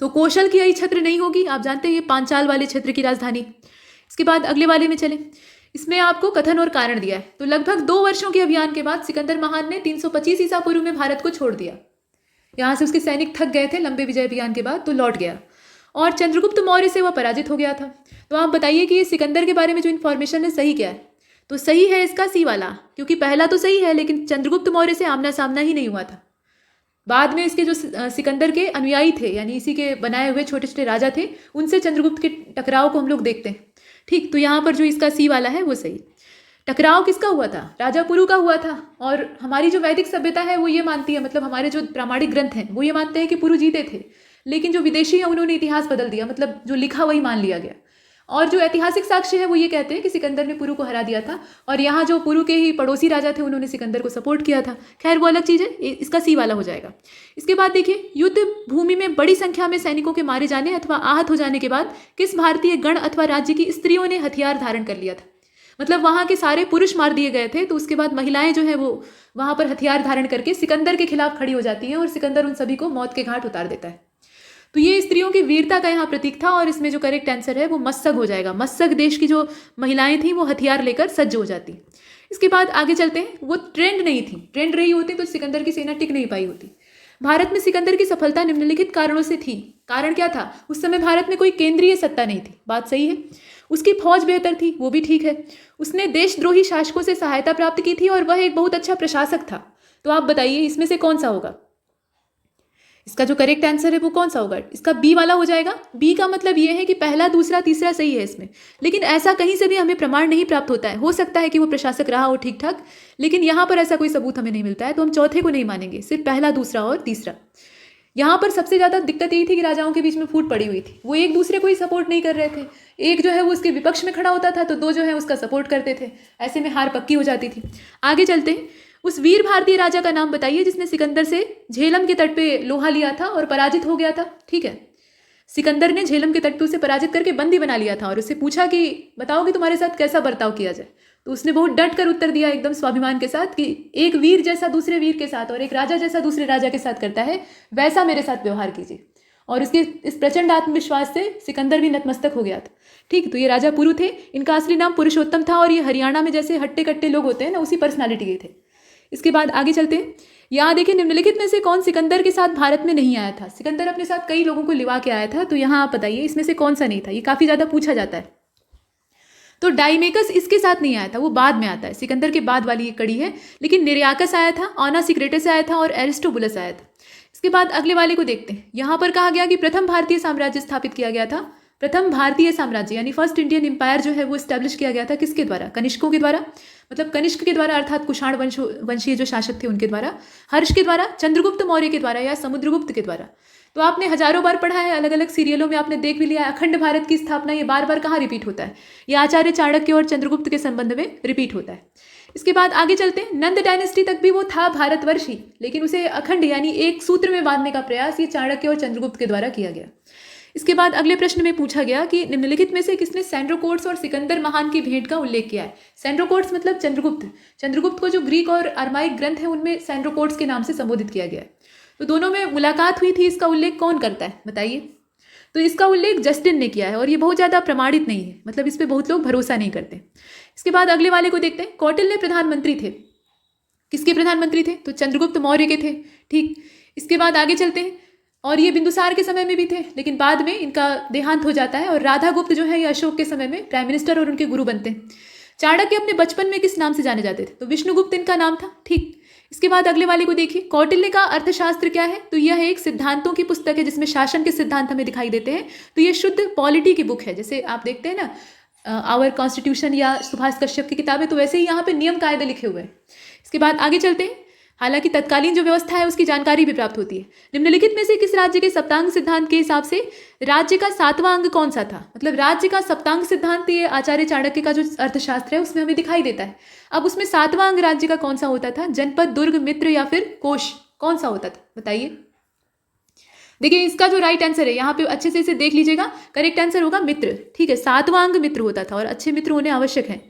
तो कौशल की अहिछत्र नहीं होगी, आप जानते हैं ये पांचाल वाले क्षेत्र की राजधानी। इसके बाद अगले वाले में चले, इसमें आपको कथन और कारण दिया है। तो लगभग 2 वर्षों के अभियान के बाद सिकंदर महान ने 325 ईसा पूर्व में भारत को छोड़ दिया। यहाँ से उसके सैनिक थक गए थे लंबे विजय अभियान के बाद, तो लौट गया और चंद्रगुप्त मौर्य से वह पराजित हो गया था। तो आप बताइए कि ये सिकंदर के बारे में जो इन्फॉर्मेशन है सही क्या है? तो सही है इसका सी वाला, क्योंकि पहला तो सही है लेकिन चंद्रगुप्त मौर्य से आमना सामना ही नहीं हुआ था। बाद में इसके जो सिकंदर के अनुयायी थे, यानी इसी के बनाए हुए छोटे छोटे राजा थे, उनसे चंद्रगुप्त के टकराव को हम लोग देखते हैं। ठीक, तो यहाँ पर जो इसका सी वाला है वो सही। टकराव किसका हुआ था? राजा पुरु का हुआ था। और हमारी जो वैदिक सभ्यता है वो ये मानती है, मतलब हमारे जो प्रामाणिक ग्रंथ हैं वो ये मानते हैं कि पुरु जीते थे, लेकिन जो विदेशी हैं उन्होंने इतिहास बदल दिया, मतलब जो लिखा वही मान लिया गया। और जो ऐतिहासिक साक्ष्य है वो ये कहते हैं कि सिकंदर ने पुरु को हरा दिया था और यहाँ जो पुरु के ही पड़ोसी राजा थे उन्होंने सिकंदर को सपोर्ट किया था। खैर वो अलग चीज़ है, इसका सी वाला हो जाएगा। इसके बाद देखिए, युद्ध भूमि में बड़ी संख्या में सैनिकों के मारे जाने अथवा आहत हो जाने के बाद किस भारतीय गण अथवा राज्य की स्त्रियों ने हथियार धारण कर लिया था? मतलब वहाँ के सारे पुरुष मार दिए गए थे, तो उसके बाद महिलाएं जो है वो वहाँ पर हथियार धारण करके सिकंदर के खिलाफ खड़ी हो जाती हैं और सिकंदर उन सभी को मौत के घाट उतार देता है। तो ये स्त्रियों की वीरता का यहाँ प्रतीक था और इसमें जो करेक्ट आंसर है वो मस्सक हो जाएगा। मस्सक देश की जो महिलाएं थी वो हथियार लेकर सज्ज हो जाती। इसके बाद आगे चलते हैं। वो ट्रेंड नहीं थी, ट्रेंड रही होती तो सिकंदर की सेना टिक नहीं पाई होती। भारत में सिकंदर की सफलता निम्नलिखित कारणों से थी। कारण क्या था? उस समय भारत में कोई केंद्रीय सत्ता नहीं थी, बात सही है। उसकी फौज बेहतर थी, वो भी ठीक है। उसने देशद्रोही शासकों से सहायता प्राप्त की थी और वह एक बहुत अच्छा प्रशासक था। तो आप बताइए इसमें से कौन सा होगा? इसका जो करेक्ट आंसर है वो कौन सा होगा? इसका बी वाला हो जाएगा। बी का मतलब ये है कि पहला, दूसरा, तीसरा सही है इसमें, लेकिन ऐसा कहीं से भी हमें प्रमाण नहीं प्राप्त होता है। हो सकता है कि वो प्रशासक रहा हो ठीक ठाक, लेकिन यहाँ पर ऐसा कोई सबूत हमें नहीं मिलता है, तो हम चौथे को नहीं मानेंगे, सिर्फ पहला, दूसरा और तीसरा। यहाँ पर सबसे ज़्यादा दिक्कत यही थी कि राजाओं के बीच में फूट पड़ी हुई थी, वो एक दूसरे को ही सपोर्ट नहीं कर रहे थे। एक जो है वो उसके विपक्ष में खड़ा होता था तो दो जो है उसका सपोर्ट करते थे, ऐसे में हार पक्की हो जाती थी। आगे चलते हैं। उस वीर भारतीय राजा का नाम बताइए जिसने सिकंदर से झेलम के तट पे लोहा लिया था और पराजित हो गया था। ठीक है, सिकंदर ने झेलम के तट पे उसे पराजित करके बंदी बना लिया था और उससे पूछा कि बताओ कि तुम्हारे साथ कैसा बर्ताव किया जाए। तो उसने बहुत डट कर उत्तर दिया एकदम स्वाभिमान के साथ कि एक वीर जैसा दूसरे वीर के साथ और एक राजा जैसा दूसरे राजा के साथ करता है, वैसा मेरे साथ व्यवहार कीजिए। और उसके इस प्रचंड आत्मविश्वास से सिकंदर भी नतमस्तक हो गया था। ठीक, तो ये राजा पुरु थे, इनका असली नाम पुरुषोत्तम था और ये हरियाणा में जैसे हट्टे कट्टे लोग होते हैं ना, उसी पर्सनालिटी के थे। इसके बाद आगे चलते हैं। यहाँ देखिए, निम्नलिखित में से कौन सिकंदर के साथ भारत में नहीं आया था? सिकंदर अपने साथ कई लोगों को लिवा के आया था, तो यहाँ आप बताइए इसमें से कौन सा नहीं था? ये काफ़ी ज़्यादा पूछा जाता है। तो डाइमेकस इसके साथ नहीं आया था, वो बाद में आता है, सिकंदर के बाद वाली ये कड़ी है। लेकिन निरयाकस आया था, ऑना सिक्रेटस आया था और एरिस्टोबुलस आया था। इसके बाद अगले वाले को देखते हैं। यहाँ पर कहा गया कि प्रथम भारतीय साम्राज्य स्थापित किया गया था। प्रथम भारतीय साम्राज्य यानी फर्स्ट इंडियन एम्पायर जो है वो स्टैब्लिश किया गया था किसके द्वारा? कनिष्कों के द्वारा, मतलब कनिष्क के द्वारा, अर्थात कुषाण वंशीय जो शासक थे उनके द्वारा, हर्ष के द्वारा, चंद्रगुप्त मौर्य के द्वारा या समुद्रगुप्त के द्वारा। तो आपने हजारों बार पढ़ा है, अलग अलग सीरियलों में आपने देख भी लिया है। अखंड भारत की स्थापना ये बार बार कहाँ रिपीट होता है? ये आचार्य चाणक्य और चंद्रगुप्त के संबंध में रिपीट होता है। इसके बाद आगे चलते हैं। नंद डायनेस्टी तक भी वो था भारतवर्ष ही, लेकिन उसे अखंड यानी एक सूत्र में बांधने का प्रयास ये चाणक्य और चंद्रगुप्त के द्वारा किया गया। इसके बाद अगले प्रश्न में पूछा गया कि निम्नलिखित में से किसने सैंड्रोकोट्स और सिकंदर महान की भेंट का उल्लेख किया है? सैंड्रोकोट्स मतलब चंद्रगुप्त को जो ग्रीक और अरमाइक ग्रंथ है उनमें सैंड्रोकोट्स के नाम से संबोधित किया गया है। तो दोनों में मुलाकात हुई थी, इसका उल्लेख कौन करता है बताइए? तो इसका उल्लेख जस्टिन ने किया है और ये बहुत ज़्यादा प्रमाणित नहीं है, मतलब इस पर बहुत लोग भरोसा नहीं करते। इसके बाद अगले वाले को देखते हैं। कौटिल्य प्रधानमंत्री थे, किसके प्रधानमंत्री थे? तो चंद्रगुप्त मौर्य के थे। ठीक, इसके बाद आगे चलते हैं। और ये बिंदुसार के समय में भी थे, लेकिन बाद में इनका देहांत हो जाता है और राधागुप्त जो है ये अशोक के समय में प्राइम मिनिस्टर और उनके गुरु बनते हैं। चाणक्य अपने बचपन में किस नाम से जाने जाते थे? तो विष्णुगुप्त इनका नाम था। ठीक, इसके बाद अगले वाले को देखिए। कौटिल्य का अर्थशास्त्र क्या है? तो यह एक सिद्धांतों की पुस्तक है जिसमें शासन के सिद्धांत हमें दिखाई देते हैं। तो ये शुद्ध पॉलिटी की बुक है। जैसे आप देखते हैं ना, आवर कॉन्स्टिट्यूशन या सुभाष कश्यप की किताबें, तो वैसे ही यहाँ पे नियम कायदे लिखे हुए हैं। इसके बाद आगे चलते हैं। हालांकि तत्कालीन जो व्यवस्था है उसकी जानकारी भी प्राप्त होती है। निम्नलिखित में से किस राज्य के सप्तांग सिद्धांत के हिसाब से राज्य का 7वां अंग कौन सा था? मतलब राज्य का सप्तांग सिद्धांत ये आचार्य चाणक्य का जो अर्थशास्त्र है उसमें हमें दिखाई देता है। अब उसमें 7वां अंग राज्य का कौन सा होता था? जनपद, दुर्ग, मित्र या फिर कोश, कौन सा होता था? बताइए। देखिए इसका जो राइट आंसर है, यहाँ पे अच्छे से इसे देख लीजिएगा, करेक्ट आंसर होगा मित्र। ठीक है, 7वां अंग मित्र होता था और अच्छे मित्र होने आवश्यक है।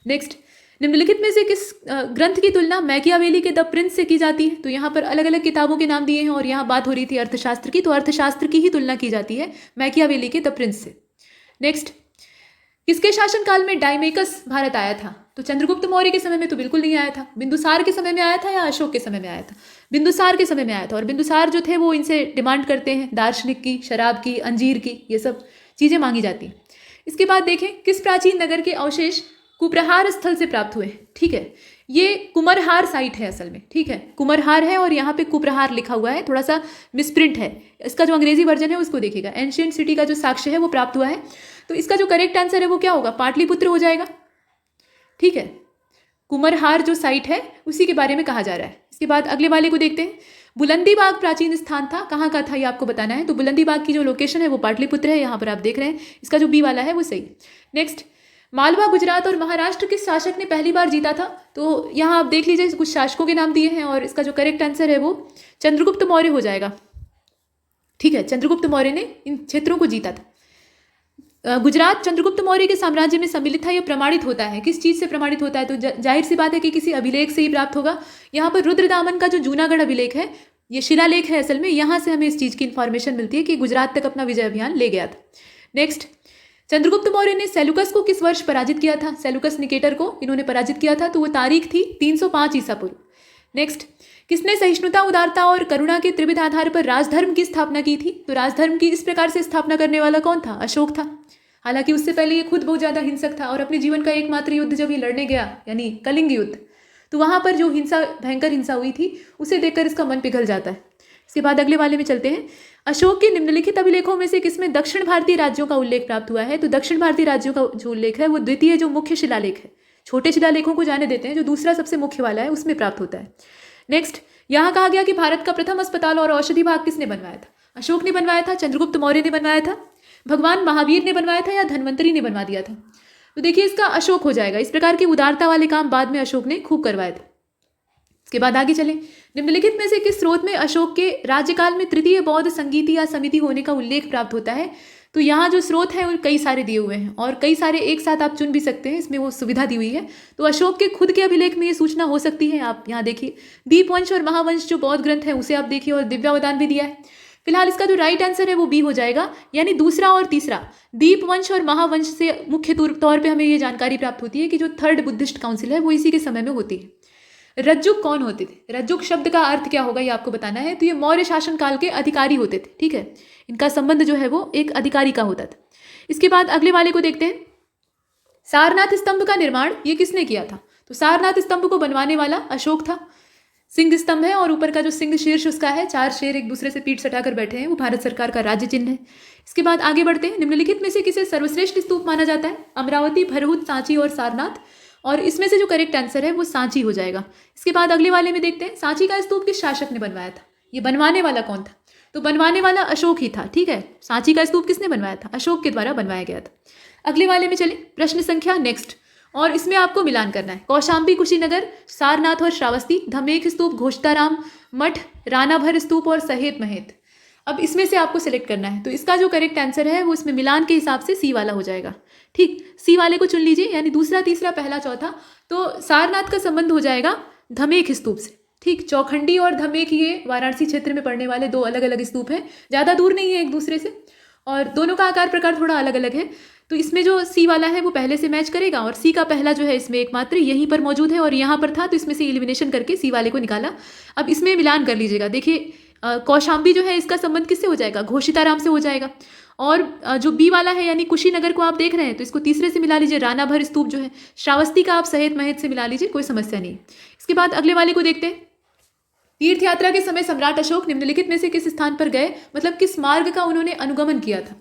नेक्स्ट, निम्नलिखित में से किस ग्रंथ की तुलना मैकियावेली के द प्रिंस से की जाती है? तो यहाँ पर अलग अलग किताबों के नाम दिए हैं और यहाँ बात हो रही थी अर्थशास्त्र की, तो अर्थशास्त्र की ही तुलना की जाती है मैकियावेली के द प्रिंस से। नेक्स्ट, किसके शासनकाल में डाइमेकस भारत आया था? तो चंद्रगुप्त मौर्य के समय में तो बिल्कुल नहीं आया था। बिंदुसार के समय में आया था या अशोक के समय में आया था? बिंदुसार के समय में आया था। और बिंदुसार जो थे वो इनसे डिमांड करते हैं दार्शनिक की, शराब की, अंजीर की, ये सब चीज़ें मांगी जाती हैं। इसके बाद देखें, किस प्राचीन नगर के अवशेष कुप्रहार स्थल से प्राप्त हुए? ठीक है, ये कुमरहार साइट है असल में। ठीक है, कुमरहार है और यहाँ पे कुप्रहार लिखा हुआ है, थोड़ा सा मिसप्रिंट है। इसका जो अंग्रेजी वर्जन है उसको देखिएगा। एंशियंट सिटी का जो साक्ष्य है वो प्राप्त हुआ है, तो इसका जो करेक्ट आंसर है वो क्या होगा? पाटलिपुत्र हो जाएगा। ठीक है, कुमरहार जो साइट है उसी के बारे में कहा जा रहा है। इसके बाद अगले वाले को देखते हैं। बुलंदी बाग प्राचीन स्थान था, कहाँ का था ये आपको बताना है। तो बुलंदी बाग की जो लोकेशन है वो पाटलिपुत्र है, यहाँ पर आप देख रहे हैं। इसका जो बी वाला है वो सही। नेक्स्ट, मालवा, गुजरात और महाराष्ट्र किस शासक ने पहली बार जीता था? तो यहाँ आप देख लीजिए, कुछ शासकों के नाम दिए हैं और इसका जो करेक्ट आंसर है वो चंद्रगुप्त मौर्य हो जाएगा। ठीक है, चंद्रगुप्त मौर्य ने इन क्षेत्रों को जीता था। गुजरात चंद्रगुप्त मौर्य के साम्राज्य में सम्मिलित था, यह प्रमाणित होता है। किस चीज़ से प्रमाणित होता है? तो जाहिर सी बात है कि किसी अभिलेख से ही प्राप्त होगा। यहाँ पर रुद्रदामन का जो जूनागढ़ अभिलेख है, ये शिलालेख है असल में, यहाँ से हमें इस चीज़ की इन्फॉर्मेशन मिलती है कि गुजरात तक अपना विजय अभियान ले गया था। नेक्स्ट, चंद्रगुप्त मौर्य ने सेलुकस को किस वर्ष पराजित किया था? सेलुकस निकेटर को इन्होंने पराजित किया था, तो वो तारीख थी 305 ईसा पूर्व। नेक्स्ट, किसने सहिष्णुता, उदारता और करुणा के त्रिविध आधार पर राजधर्म की स्थापना की थी? तो राजधर्म की इस प्रकार से स्थापना करने वाला कौन था? अशोक था। हालांकि उससे पहले ये खुद बहुत ज़्यादा हिंसक था और अपने जीवन का एकमात्र युद्ध जब ये लड़ने गया, यानी कलिंग युद्ध, तो वहाँ पर जो हिंसा, भयंकर हिंसा हुई थी, उसे देखकर इसका मन पिघल जाता है। इसके बाद अगले वाले में चलते हैं। अशोक के निम्नलिखित अभिलेखों में से किसमें दक्षिण भारतीय राज्यों का उल्लेख प्राप्त हुआ है? तो दक्षिण भारतीय राज्यों का जो उल्लेख है वो द्वितीय जो मुख्य शिलालेख है, छोटे शिलालेखों को जाने देते हैं, जो दूसरा सबसे मुख्य वाला है उसमें प्राप्त होता है। नेक्स्ट, यहाँ कहा गया कि भारत का प्रथम अस्पताल और औषधि भाग किसने बनवाया था? अशोक ने बनवाया था, चंद्रगुप्त मौर्य ने बनवाया था, भगवान महावीर ने बनवाया था या धन्वंतरी ने बनवा दिया था? तो देखिए इसका अशोक हो जाएगा। इस प्रकार के उदारता वाले काम बाद में अशोक ने खूब करवाए थे। इसके बाद आगे चलें। निम्नलिखित में से किस स्रोत में अशोक के राज्यकाल में तृतीय बौद्ध संगीति या समिति होने का उल्लेख प्राप्त होता है? तो यहाँ जो स्रोत हैं वो कई सारे दिए हुए हैं और कई सारे एक साथ आप चुन भी सकते हैं, इसमें वो सुविधा दी हुई है। तो अशोक के खुद के अभिलेख में ये सूचना हो सकती है। आप यहाँ देखिए, दीपवंश और महावंश जो बौद्ध ग्रंथ है उसे आप देखिए, और दिव्यावदान भी दिया है। फिलहाल इसका जो राइट आंसर है वो बी हो जाएगा, यानी दूसरा और तीसरा। दीपवंश और महावंश से मुख्य तौर पे हमें ये जानकारी प्राप्त होती है कि जो थर्ड बुद्धिस्ट काउंसिल है वो इसी के समय में होती है। रज्जुक कौन होते थे? रज्जुक शब्द का अर्थ क्या होगा ये आपको बताना है। तो ये मौर्य शासन काल के अधिकारी होते थे। ठीक है, इनका संबंध जो है वो एक अधिकारी का होता था। इसके बाद अगले वाले को देखते हैं। सारनाथ स्तंभ का निर्माण ये किसने किया था? तो सारनाथ स्तंभ को बनवाने वाला अशोक था। सिंह स्तंभ है और ऊपर का जो सिंह शीर्ष उसका है, 4 शेर एक दूसरे से पीठ सटाकर बैठे हैं, वो भारत सरकार का राज्य चिन्ह है। इसके बाद आगे बढ़ते हैं। निम्नलिखित में से किसे सर्वश्रेष्ठ स्तूप माना जाता है? अमरावती, भरहुत, सांची और सारनाथ, और इसमें से जो करेक्ट आंसर है वो सांची हो जाएगा। इसके बाद अगले वाले में देखते हैं, सांची का स्तूप किस शासक ने बनवाया था? ये बनवाने वाला कौन था? तो बनवाने वाला अशोक ही था। ठीक है, सांची का स्तूप किसने बनवाया था? अशोक के द्वारा बनवाया गया था। अगले वाले में चले, प्रश्न संख्या नेक्स्ट, और इसमें आपको मिलान करना है। कौशाम्बी, कुशीनगर, सारनाथ और श्रावस्ती, धमेख स्तूप, घोषताराम मठ, रानाभर स्तूप और सहेत महेत। अब इसमें से आपको सिलेक्ट करना है। तो इसका जो करेक्ट आंसर है वो इसमें मिलान के हिसाब से सी वाला हो जाएगा। ठीक, सी वाले को चुन लीजिए, यानी दूसरा, तीसरा, पहला, चौथा। तो सारनाथ का संबंध हो जाएगा धमेख स्तूप से। ठीक, चौखंडी और धमेख ये वाराणसी क्षेत्र में पड़ने वाले 2 अलग अलग स्तूप हैं, ज़्यादा दूर नहीं है एक दूसरे से, और दोनों का आकार प्रकार थोड़ा अलग अलग है। तो इसमें जो सी वाला है वो पहले से मैच करेगा, और सी का पहला जो है इसमें एकमात्र यहीं पर मौजूद है और यहाँ पर था, तो इसमें से एलिमिनेशन करके सी वाले को निकाला। अब इसमें मिलान कर लीजिएगा। देखिए कौशाम्बी जो है इसका संबंध किससे हो जाएगा? घोषिताराम से हो जाएगा। और जो बी वाला है यानी कुशीनगर को आप देख रहे हैं, तो इसको तीसरे से मिला लीजिए। रानाभर स्तूप जो है, श्रावस्ती का आप सहेत महेत से मिला लीजिए, कोई समस्या नहीं। इसके बाद अगले वाले को देखते हैं। तीर्थ यात्रा के समय सम्राट अशोक निम्नलिखित में से किस स्थान पर गए, मतलब किस मार्ग का उन्होंने अनुगमन किया था?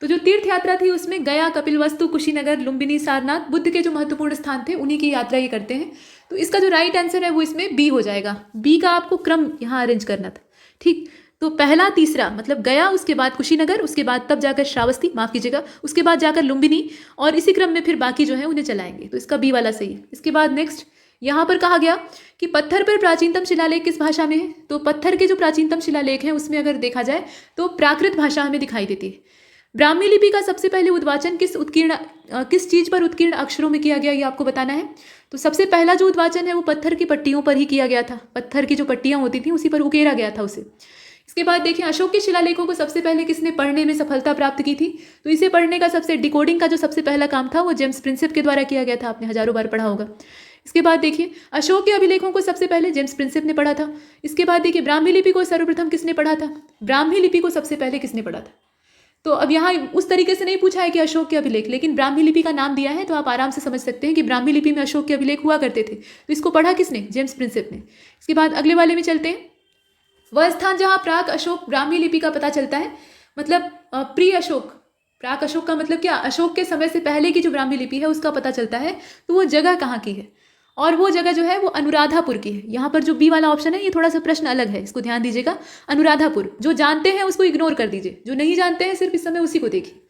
तो जो तीर्थ यात्रा थी उसमें गया, कपिलवस्तु, कुशीनगर, लुम्बिनी, सारनाथ, बुद्ध के जो महत्वपूर्ण स्थान थे उन्हीं की यात्रा ये करते हैं। तो इसका जो राइट आंसर है वो इसमें बी हो जाएगा। बी का आपको क्रम यहाँ अरेंज करना था, ठीक। तो पहला तीसरा मतलब गया, उसके बाद कुशीनगर, उसके बाद तब जाकर श्रावस्ती, माफ कीजिएगा, उसके बाद जाकर लुम्बिनी, और इसी क्रम में फिर बाकी जो है उन्हें चलाएंगे। तो इसका बी वाला सही है। इसके बाद नेक्स्ट यहाँ पर कहा गया कि पत्थर पर प्राचीनतम शिलालेख किस भाषा में है। तो पत्थर के जो प्राचीनतम शिलालेख हैं उसमें अगर देखा जाए तो प्राकृत भाषा हमें दिखाई देती है। ब्राह्मी लिपि का सबसे पहले उद्वाचन किस चीज पर उत्कीर्ण अक्षरों में किया गया, ये आपको बताना है। तो सबसे पहला जो उद्वाचन है वो पत्थर की पट्टियों पर ही किया गया था। पत्थर की जो पट्टियां होती थी उसी पर उकेरा गया था उसे। इसके बाद देखिए अशोक के शिलालेखों को सबसे पहले किसने पढ़ने में सफलता प्राप्त की थी। तो इसे पढ़ने का डिकोडिंग का जो सबसे पहला काम था वो जेम्स प्रिंसेप के द्वारा किया गया था। आपने हजारों बार पढ़ा होगा। इसके बाद देखिए अशोक के अभिलेखों को सबसे पहले जेम्स प्रिंसेप ने पढ़ा था। इसके बाद देखिए ब्राह्मी लिपि को सर्वप्रथम किसने पढ़ा था। ब्राह्मी लिपि को सबसे पहले किसने पढ़ा था। तो अब यहाँ उस तरीके से नहीं पूछा है कि अशोक के अभिलेख, लेकिन ब्राह्मी लिपि का नाम दिया है तो आप आराम से समझ सकते हैं कि ब्राह्मी लिपि में अशोक के अभिलेख हुआ करते थे। तो इसको पढ़ा किसने, जेम्स प्रिंसेप ने। इसके बाद अगले वाले में चलते हैं। वह स्थान जहाँ प्राक अशोक ब्राह्मी लिपि का पता चलता है, मतलब प्री अशोक, प्राक अशोक का मतलब क्या, अशोक के समय से पहले की जो ब्राह्मी लिपि है उसका पता चलता है। तो वो जगह कहाँ की है, और वो जगह जो है वो अनुराधापुर की है। यहाँ पर जो बी वाला ऑप्शन है ये थोड़ा सा प्रश्न अलग है, इसको ध्यान दीजिएगा। अनुराधापुर, जो जानते हैं उसको इग्नोर कर दीजिए, जो नहीं जानते हैं सिर्फ इस समय उसी को देखिए।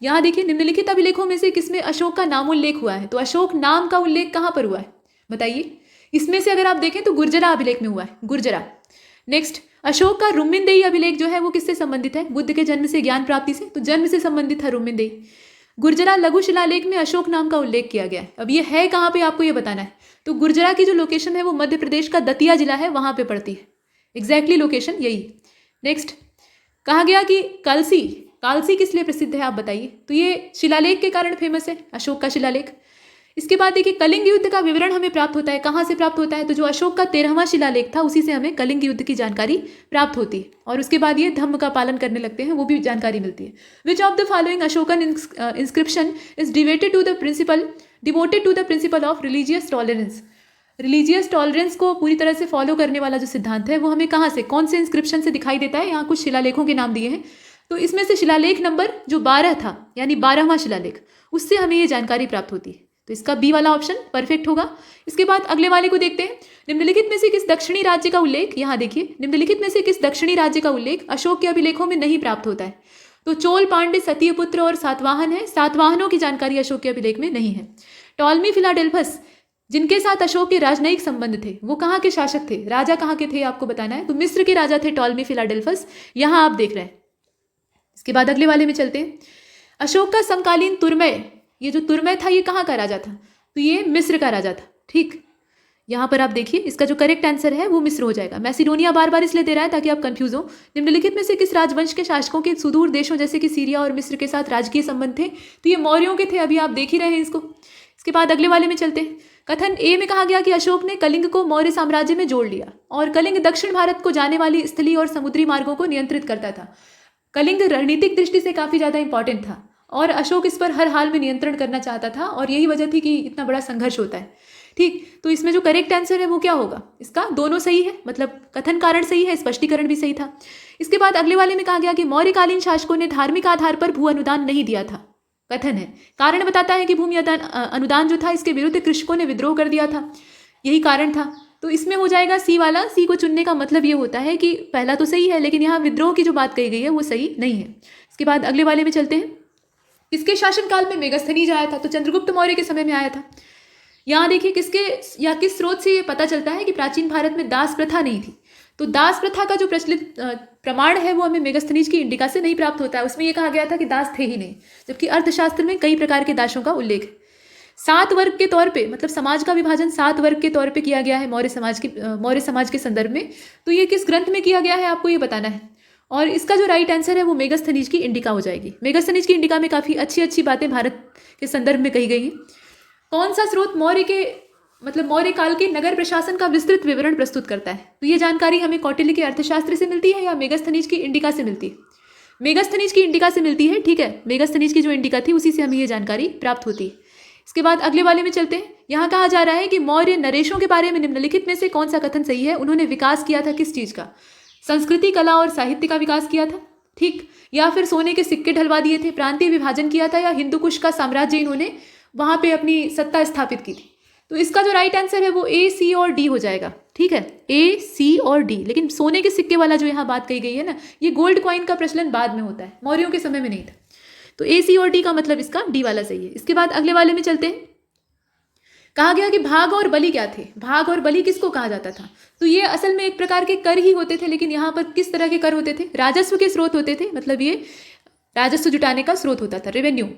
यहाँ देखिए निम्नलिखित अभिलेखों में से किसमें अशोक का नामोल्लेख हुआ है। तो अशोक नाम का उल्लेख कहाँ पर हुआ है बताइए। इसमें से अगर आप देखें तो गुर्जरा अभिलेख में हुआ है, गुर्जरा। नेक्स्ट अशोक का रुम्मिनदेही अभिलेख जो है वो किससे संबंधित है, बुद्ध के जन्म से ज्ञान प्राप्ति से, तो जन्म से संबंधित था रुम्मिनदेही। गुर्जरा लघु शिलालेख में अशोक नाम का उल्लेख किया गया है। अब ये है कहाँ पे आपको ये बताना है। तो गुर्जरा की जो लोकेशन है वो मध्य प्रदेश का दतिया जिला है, वहां पे पड़ती है। एग्जैक्टली लोकेशन यही है। नेक्स्ट कहा गया कि कालसी, कालसी किस लिए प्रसिद्ध है आप बताइए। तो ये शिलालेख के कारण फेमस है, अशोक का शिलालेख। इसके बाद देखिए कलिंग युद्ध का विवरण हमें प्राप्त होता है, कहाँ से प्राप्त होता है। तो जो अशोक का 13वां शिलालेख था उसी से हमें कलिंग युद्ध की जानकारी प्राप्त होती है। और उसके बाद ये धम्म का पालन करने लगते हैं, वो भी जानकारी मिलती है। Which of the following Ashokan inscription is devoted to the principle of religious tolerance. Religious tolerance को पूरी तरह से फॉलो करने वाला जो सिद्धांत है वो हमें कहाँ से, कौन से इंस्क्रिप्शन से दिखाई देता है। यहाँ कुछ शिलालेखों के नाम दिए हैं। तो इसमें से शिलालेख नंबर जो 12 था, यानी 12वां शिलालेख, उससे हमें ये जानकारी प्राप्त होती है। तो इसका बी वाला ऑप्शन परफेक्ट होगा। इसके बाद अगले वाले को देखते हैं। निम्नलिखित में से किस दक्षिणी राज्य का उल्लेख, यहाँ देखिए निम्नलिखित में से किस दक्षिणी राज्य का उल्लेख अशोक के अभिलेखों में नहीं प्राप्त होता है। तो चोल, पांड्य, सत्यपुत्र और सातवाहन है। सातवाहनों की जानकारी अशोक के अभिलेख में नहीं है। टॉलमी फिलाडेल्फस, जिनके साथ अशोक के राजनयिक संबंध थे, वो कहाँ के शासक थे, राजा कहाँ के थे आपको बताना है। तो मिस्र के राजा थे टॉलमी फिलाडेल्फस, यहाँ आप देख रहे हैं। इसके बाद अगले वाले में चलते हैं। अशोक का समकालीन तुर्मय, ये जो तुर्मय था ये कहाँ का राजा था। तो ये मिस्र का राजा था, ठीक। यहाँ पर आप देखिए इसका जो करेक्ट आंसर है वो मिस्र हो जाएगा। मैसिडोनिया बार बार इसलिए दे रहा है ताकि आप कंफ्यूज हो। निम्नलिखित में से किस राजवंश के शासकों के सुदूर देशों जैसे कि सीरिया और मिस्र के साथ राजकीय संबंध थे। तो ये मौर्यों के थे, अभी आप देख ही रहे हैं इसको। इसके बाद अगले वाले में चलते हैं। कथन ए में कहा गया कि अशोक ने कलिंग को मौर्य साम्राज्य में जोड़ लिया और कलिंग दक्षिण भारत को जाने वाली स्थलीय और समुद्री मार्गों को नियंत्रित करता था। कलिंग रणनीतिक दृष्टि से काफी ज्यादा इंपॉर्टेंट था और अशोक इस पर हर हाल में नियंत्रण करना चाहता था और यही वजह थी कि इतना बड़ा संघर्ष होता है, ठीक। तो इसमें जो करेक्ट आंसर है वो क्या होगा, इसका दोनों सही है, मतलब कथन कारण सही है, स्पष्टीकरण भी सही था। इसके बाद अगले वाले में कहा गया कि मौर्यकालीन शासकों ने धार्मिक आधार पर भू अनुदान नहीं दिया था। कथन है, कारण बताता है कि भूमि अनुदान जो था इसके विरुद्ध कृषकों ने विद्रोह कर दिया था, यही कारण था। तो इसमें हो जाएगा सी वाला। सी को चुनने का मतलब ये होता है कि पहला तो सही है लेकिन यहाँ विद्रोह की जो बात कही गई है वो सही नहीं है। इसके बाद अगले वाले में चलते हैं। किसके शासनकाल में मेगास्थनीज आया था। तो चंद्रगुप्त मौर्य के समय में आया था। यहाँ देखिए किसके या किस स्रोत से ये पता चलता है कि प्राचीन भारत में दास प्रथा नहीं थी। तो दास प्रथा का जो प्रचलित प्रमाण है वो हमें मेगास्थनीज की इंडिका से नहीं प्राप्त होता है। उसमें यह कहा गया था कि दास थे ही नहीं, जबकि अर्थशास्त्र में कई प्रकार के दासों का उल्लेख है। 7 वर्ग के तौर पे, मतलब समाज का विभाजन 7 वर्ग के तौर पे किया गया है मौर्य समाज के संदर्भ में। तो ये किस ग्रंथ में किया गया है आपको ये बताना है। और इसका जो राइट आंसर है वो मेगास्थनीज की इंडिका हो जाएगी। मेगास्थनीज की इंडिका में काफ़ी अच्छी अच्छी बातें भारत के संदर्भ में कही गई हैं। कौन सा स्रोत मौर्य काल के नगर प्रशासन का विस्तृत विवरण प्रस्तुत करता है। तो ये जानकारी हमें कौटिल्य के अर्थशास्त्र से मिलती है या मेगास्थनीज की इंडिका से मिलती है। मेगास्थनीज की इंडिका से मिलती है, ठीक है। मेगास्थनीज की जो इंडिका थी उसी से हमें ये जानकारी प्राप्त होती है। इसके बाद अगले वाले में चलते हैं। यहाँ कहा जा रहा है कि मौर्य नरेशों के बारे में निम्नलिखित में से कौन सा कथन सही है। उन्होंने विकास किया था किस चीज़ का, संस्कृति, कला और साहित्य का विकास किया था। ठीक, या फिर सोने के सिक्के ढलवा दिए थे, प्रांतीय विभाजन किया था, या हिंदू कुश का साम्राज्य इन्होंने वहाँ पे अपनी सत्ता स्थापित की थी। तो इसका जो राइट आंसर है वो ए, सी और डी हो जाएगा। ठीक है, ए, सी और डी। लेकिन सोने के सिक्के वाला जो यहाँ बात कही गई है ना, ये गोल्ड कॉइन का प्रचलन बाद में होता है, मौर्यों के समय में नहीं था। तो ए, सी और डी का मतलब इसका डी वाला सही है। इसके बाद अगले वाले में चलते हैं। कहा गया कि भाग और बलि क्या थे? भाग और बलि किसको कहा जाता था? तो ये असल में एक प्रकार के कर ही होते थे, लेकिन यहाँ पर किस तरह के कर होते थे? राजस्व के स्रोत होते थे, मतलब ये राजस्व जुटाने का स्रोत होता था, रेवेन्यू।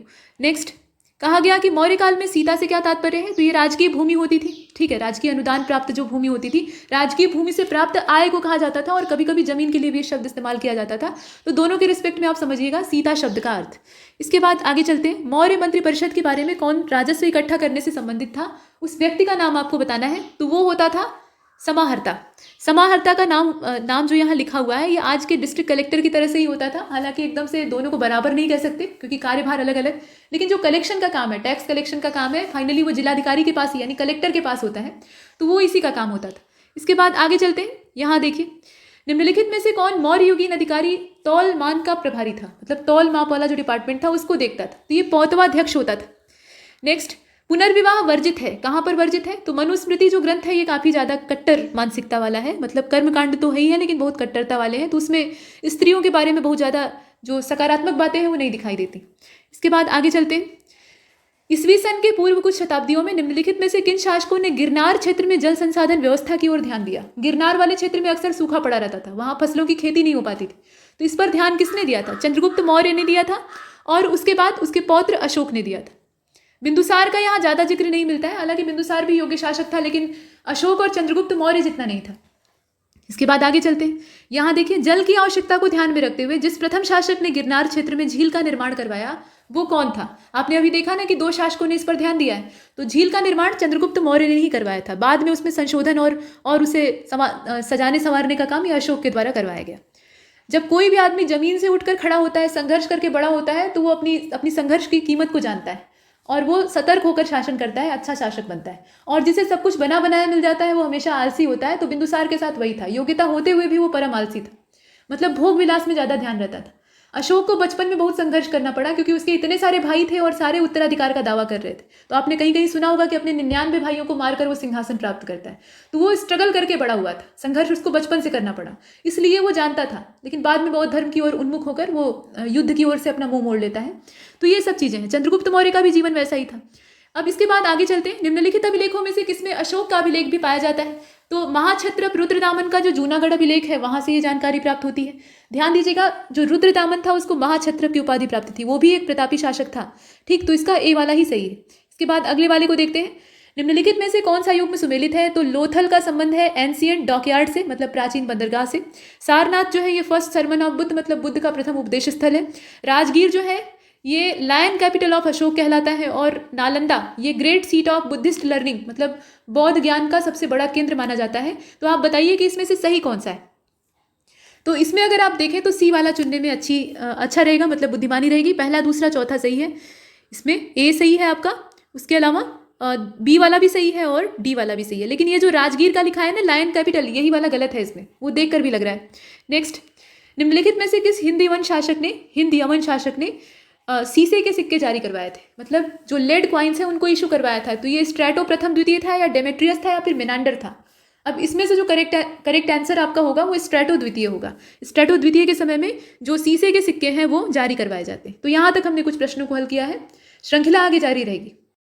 नेक्स्ट, कहा गया कि मौर्य काल में सीता से क्या तात्पर्य है? तो ये राजकीय भूमि होती थी। ठीक है, राजकीय अनुदान प्राप्त जो भूमि होती थी, राजकीय भूमि से प्राप्त आय को कहा जाता था, और कभी कभी जमीन के लिए भी शब्द इस्तेमाल किया जाता था। तो दोनों के रिस्पेक्ट में आप समझिएगा सीता शब्द का अर्थ। इसके बाद आगे चलते हैं। मौर्य मंत्री परिषद के बारे में कौन राजस्व इकट्ठा करने से संबंधित था? उस व्यक्ति का नाम आपको बताना है। तो वो होता था समाहर्ता। समाहर्ता का नाम जो यहाँ लिखा हुआ है, ये आज के डिस्ट्रिक्ट कलेक्टर की तरह से ही होता था। हालांकि एकदम से दोनों को बराबर नहीं कह सकते क्योंकि कार्यभार अलग अलग, लेकिन जो कलेक्शन का काम है, टैक्स कलेक्शन का काम है, फाइनली वो जिलाधिकारी के पास यानी कलेक्टर के पास होता है। तो वो इसी का काम होता था। इसके बाद आगे चलते हैं। यहाँ देखिए, निम्नलिखित में से कौन मौर्ययुगीन अधिकारी तौल मान का प्रभारी था? मतलब तौल माप वाला जो डिपार्टमेंट था उसको देखता था। तो ये पौतवाध्यक्ष होता था। नेक्स्ट, पुनर्विवाह वर्जित है। कहाँ पर वर्जित है? तो मनुस्मृति जो ग्रंथ है ये काफ़ी ज़्यादा कट्टर मानसिकता वाला है, मतलब कर्मकांड तो है ही है लेकिन बहुत कट्टरता वाले हैं। तो उसमें स्त्रियों के बारे में बहुत ज़्यादा जो सकारात्मक बातें हैं वो नहीं दिखाई देती। इसके बाद आगे चलते हैं। ईसवी सन के पूर्व कुछ शताब्दियों में निम्नलिखित में से किन शासकों ने गिरनार क्षेत्र में जल संसाधन व्यवस्था की ओर ध्यान दिया? गिरनार वाले क्षेत्र में अक्सर सूखा पड़ा रहता था, वहाँ फसलों की खेती नहीं हो पाती थी। तो इस पर ध्यान किसने दिया था? चंद्रगुप्त मौर्य ने दिया था, और उसके बाद उसके पौत्र अशोक ने दिया था। बिंदुसार का यहाँ ज़्यादा जिक्र नहीं मिलता है, हालांकि बिंदुसार भी योग्य शासक था, लेकिन अशोक और चंद्रगुप्त मौर्य जितना नहीं था। इसके बाद आगे चलते हैं। यहाँ देखिए, जल की आवश्यकता को ध्यान में रखते हुए जिस प्रथम शासक ने गिरनार क्षेत्र में झील का निर्माण करवाया वो कौन था? आपने अभी देखा ना कि दो शासकों ने इस पर ध्यान दिया है। तो झील का निर्माण चंद्रगुप्त मौर्य ने ही करवाया था। बाद में उसमें संशोधन और उसे सजाने संवारने का काम यह अशोक के द्वारा करवाया गया। जब कोई भी आदमी जमीन से उठकर खड़ा होता है, संघर्ष करके बड़ा होता है, तो वो अपनी संघर्ष की कीमत को जानता है और वो सतर्क होकर शासन करता है, अच्छा शासक बनता है। और जिसे सब कुछ बना बनाया मिल जाता है वो हमेशा आलसी होता है। तो बिंदुसार के साथ वही था, योग्यता होते हुए भी वो परम आलसी था, मतलब भोग विलास में ज़्यादा ध्यान रहता था। अशोक को बचपन में बहुत संघर्ष करना पड़ा क्योंकि उसके इतने सारे भाई थे और सारे उत्तराधिकार का दावा कर रहे थे। तो आपने कहीं कहीं सुना होगा कि अपने 99 भाइयों को मारकर वो सिंहासन प्राप्त करता है। तो वो स्ट्रगल करके बड़ा हुआ था, संघर्ष उसको बचपन से करना पड़ा, इसलिए वो जानता था। लेकिन बाद में बौद्ध धर्म की ओर उन्मुख होकर वो युद्ध की ओर से अपना मुंह मोड़ लेता है। तो ये सब चीज़ें हैं। चंद्रगुप्त मौर्य का भी जीवन वैसा ही था। अब इसके बाद आगे चलते हैं। निम्नलिखित अभिलेखों में से किसमें अशोक का अभिलेख भी पाया जाता है? तो महाक्षत्रप रुद्रदामन का जो जूनागढ़ अभिलेख है वहां से ये जानकारी प्राप्त होती है। ध्यान दीजिएगा, जो रुद्रदामन था उसको महाक्षत्रप की उपाधि प्राप्त थी, वो भी एक प्रतापी शासक था। ठीक, तो इसका ए वाला ही सही है। इसके बाद अगले वाले को देखते हैं। निम्नलिखित में से कौन सा युग में सुमेलित है? तो लोथल का संबंध है एंशियंट डॉकयार्ड से, मतलब प्राचीन बंदरगाह से। सारनाथ जो है ये फर्स्ट सर्मन ऑफ बुद्ध, मतलब बुद्ध का प्रथम उपदेश स्थल है। राजगीर जो है ये लायन कैपिटल ऑफ अशोक कहलाता है। और नालंदा ये great seat of Buddhist learning, मतलब बौद्ध ज्ञान का सबसे बड़ा केंद्र माना जाता है। तो आप बताइए कि इसमें से सही कौन सा है? तो इसमें अगर आप देखें तो सी वाला चुनने में अच्छा रहेगा, मतलब बुद्धिमानी रहेगी। पहला, दूसरा, चौथा सही है। इसमें ए सही है आपका, उसके अलावा बी वाला भी सही है और डी वाला भी सही है। लेकिन ये जो राजगीर का लिखा है ना लायन कैपिटल, यही वाला गलत है इसमें, वो देख कर भी लग रहा है। नेक्स्ट, निम्नलिखित में से किस हिंदी यवन शासक ने सीसे के सिक्के जारी करवाए थे? मतलब जो लेड क्वाइंस हैं उनको इशू करवाया था। तो ये स्ट्रैटो प्रथम द्वितीय था, या डेमेट्रियस था, या फिर मेनांडर था? अब इसमें से जो करेक्ट आंसर आपका होगा वो स्ट्रैटो द्वितीय होगा। स्ट्रैटो द्वितीय के समय में जो सीसे के सिक्के हैं वो जारी करवाए जाते हैं। तो यहाँ तक हमने कुछ प्रश्नों को हल किया है। श्रृंखला आगे जारी रहेगी।